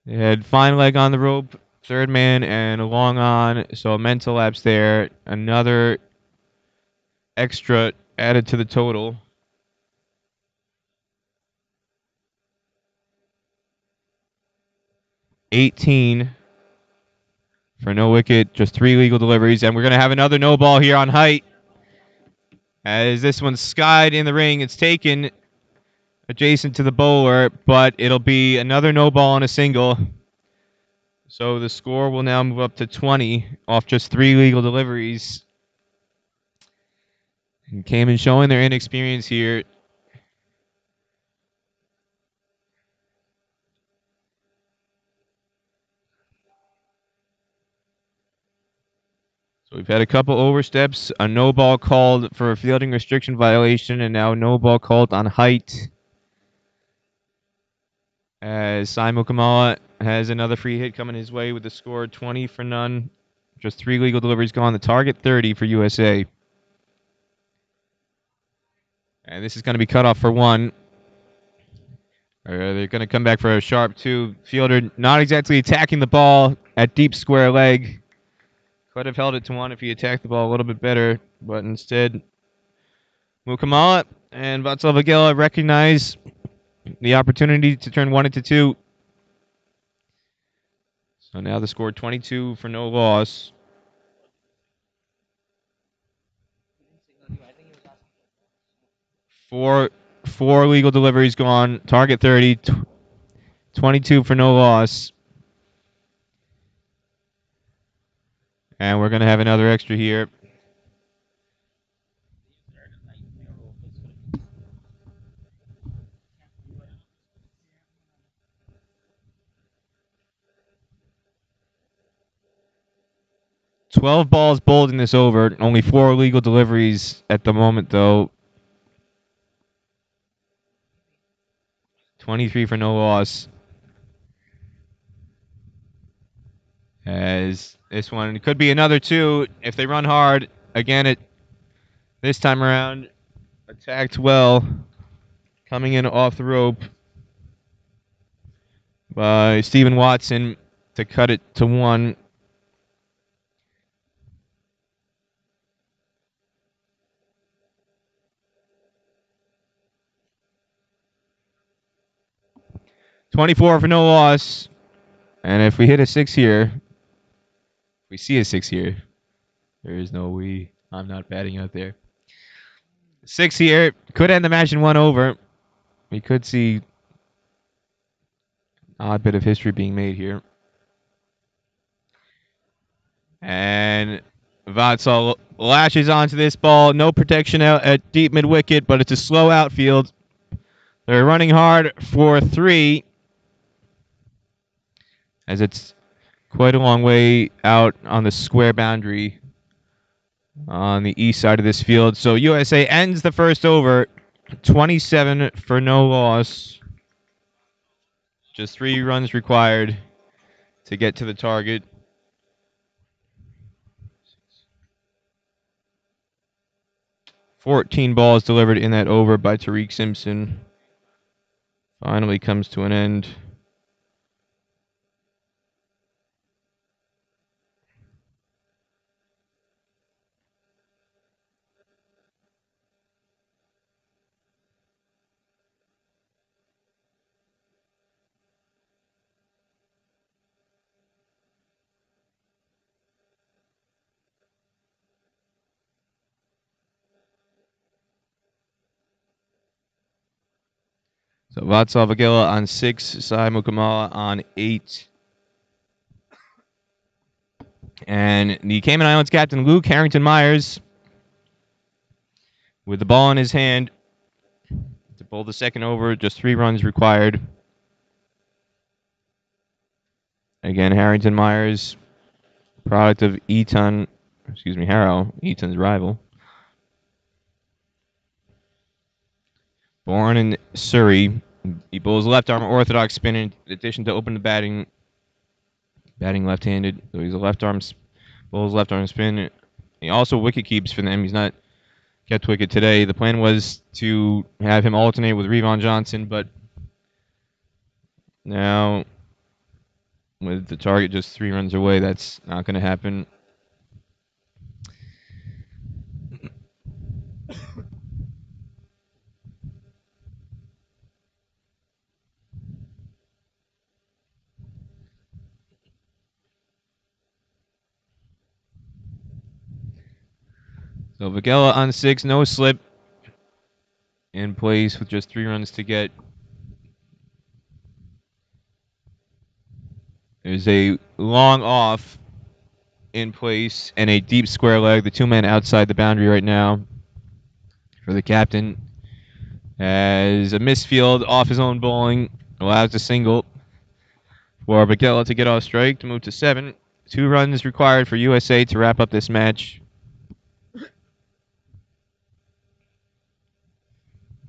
They had fine leg on the rope, third man, and a long on, so a mental lapse there. Another extra added to the total. $18 for no wicket, just 3 legal deliveries, and we're going to have another no ball here on height. As this one's skied in the ring, it's taken adjacent to the bowler, but it'll be another no ball and a single. So the score will now move up to 20 off just 3 legal deliveries. And Cayman showing their inexperience here. So we've had a couple oversteps, a no ball called for a fielding restriction violation, and now no ball called on height. As Simon Kamala has another free hit coming his way with the score 20 for none. Just 3 legal deliveries gone. The target 30 for USA. And this is going to be cut off for 1. They're going to come back for a sharp 2. Fielder not exactly attacking the ball at deep square leg. Could have held it to 1 if he attacked the ball a little bit better, but instead, Mukamala and Václav Agila recognize the opportunity to turn 1 into 2. So now the score 22 for no loss. Four legal deliveries gone. Target 30. 22 for no loss. And we're going to have another extra here. $12 bowled in this over. Only 4 legal deliveries at the moment, though. 23 for no loss. As this one could be another 2 if they run hard. Again, this time around, attacked well. Coming in off the rope by Stephen Watson to cut it to 1. $24 for no loss. And if we hit a 6 here, we see a 6 here. There is no we. I'm not batting out there. 6 here. Could end the match in 1 over. We could see an odd bit of history being made here. And Vatsal lashes onto this ball. No protection out at deep mid wicket, but it's a slow outfield. They're running hard for 3. As it's quite a long way out on the square boundary on the east side of this field. So USA ends the first over, 27 for no loss. Just 3 runs required to get to the target. $14 balls delivered in that over by Tariq Simpson. Finally comes to an end. So Václav Agila on 6, Sai Mukamala on 8. And the Cayman Islands captain, Luke Harrington Myers, with the ball in his hand to bowl the second over. Just 3 runs required. Again, Harrington Myers, product of Harrow, Eton's rival. Born in Surrey, he bowls left arm orthodox spin in addition to open the batting left-handed. So he's a bowls left arm spin. He also wicket keeps for them. He's not kept wicket today. The plan was to have him alternate with Revon Johnson, but now with the target just 3 runs away, that's not going to happen. So Vagella on 6, no slip, in place with just 3 runs to get. There's a long off in place and a deep square leg. The 2 men outside the boundary right now for the captain. As a misfield off his own bowling allows a single for Vagella to get off strike to move to 7. 2 runs required for USA to wrap up this match.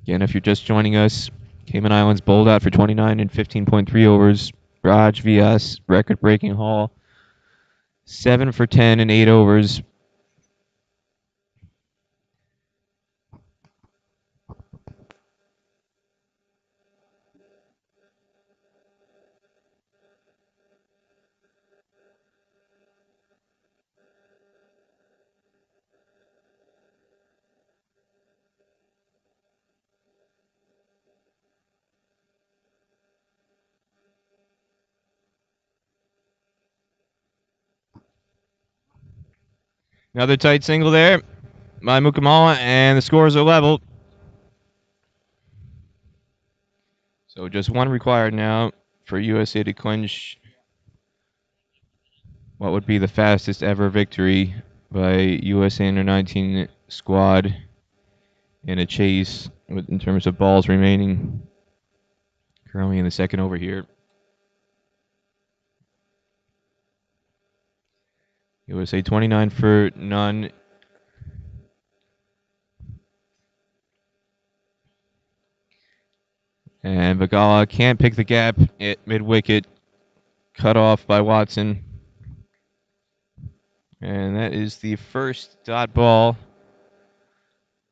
Again, if you're just joining us, Cayman Islands bowled out for 29 and 15.3 overs. Raj VS, record-breaking haul. 7 for 10 and 8 overs. Another tight single there by Mukamala, and the scores are level. So just one required now for USA to clinch what would be the fastest ever victory by USA Under 19 squad in a chase in terms of balls remaining. Currently in the second over here. USA 29 for none. And Vigala can't pick the gap at mid-wicket. Cut off by Watson. And that is the first dot ball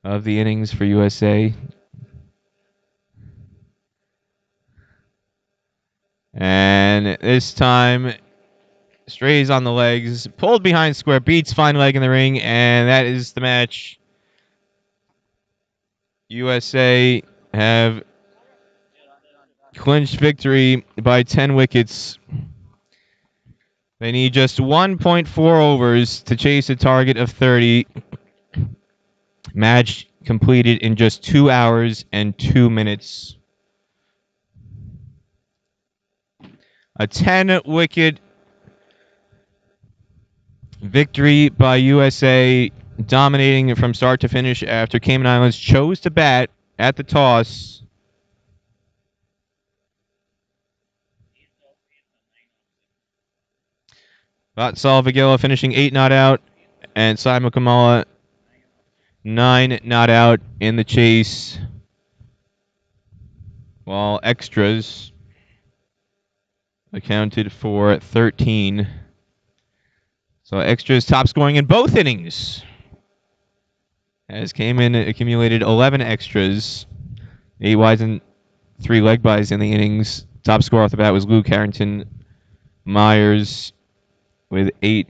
of the innings for USA. And this time, strays on the legs, pulled behind square, beats fine leg in the ring, and that is the match. USA have clinched victory by 10 wickets. They need just 1.4 overs to chase a target of 30. Match completed in just 2 hours and 2 minutes. A 10-wicket victory by USA, dominating from start to finish after Cayman Islands chose to bat at the toss. Vatsal Vigila finishing 8 not out, and Simon Kamala 9 not out in the chase, while extras accounted for 13. So extras top scoring in both innings, as Cayman accumulated 11 extras, 8 wides and 3 leg byes in the innings. Top scorer off the bat was Luke Harrington Myers with 8.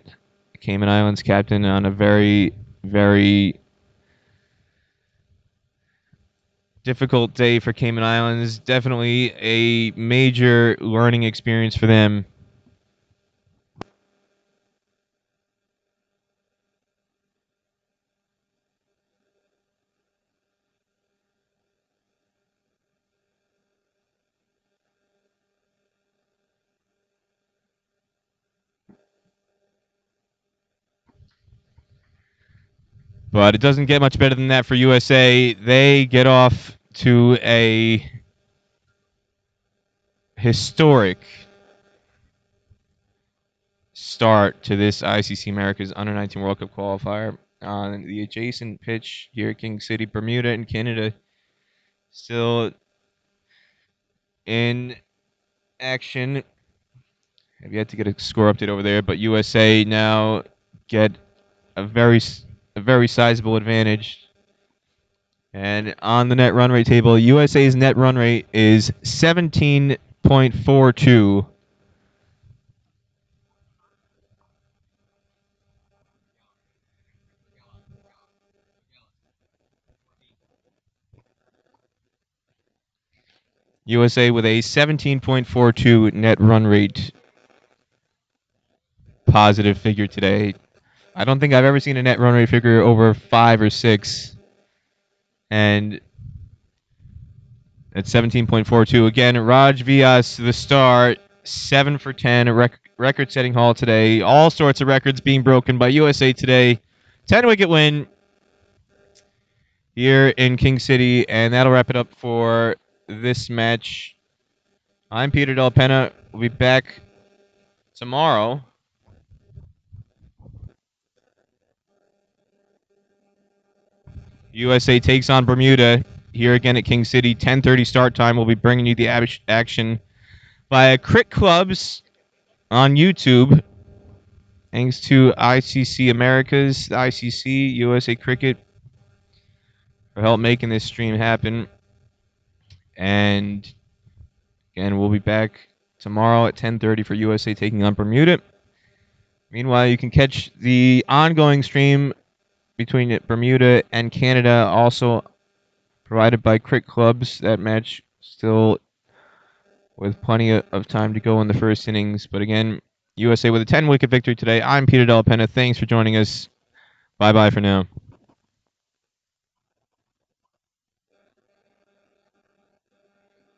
Cayman Islands captain on a very, very difficult day for Cayman Islands. Definitely a major learning experience for them. But it doesn't get much better than that for USA. They get off to a historic start to this ICC America's Under 19 World Cup qualifier on the adjacent pitch here at King City, Bermuda, and Canada. Still in action. Have yet to get a score update over there, but USA now get a very sizable advantage. And on the net run rate table, USA's net run rate is 17.42. USA with a 17.42 net run rate positive figure today. I don't think I've ever seen a net run rate figure over 5 or 6. And at 17.42, again, Raj Vyas, the star, 7 for 10, a record-setting haul today. All sorts of records being broken by USA today. 10-wicket win here in King City, and that'll wrap it up for this match. I'm Peter Del Penna. We'll be back tomorrow. USA takes on Bermuda here again at King City. 10:30 start time. We'll be bringing you the action via Crick Clubs on YouTube. Thanks to ICC Americas, the ICC, USA Cricket for help making this stream happen. And again, we'll be back tomorrow at 10:30 for USA taking on Bermuda. Meanwhile, you can catch the ongoing stream between Bermuda and Canada, also provided by Crick Clubs. That match still with plenty of time to go in the first innings. But again, USA with a 10-wicket victory today. I'm Peter Del Penna. Thanks for joining us Bye bye for now.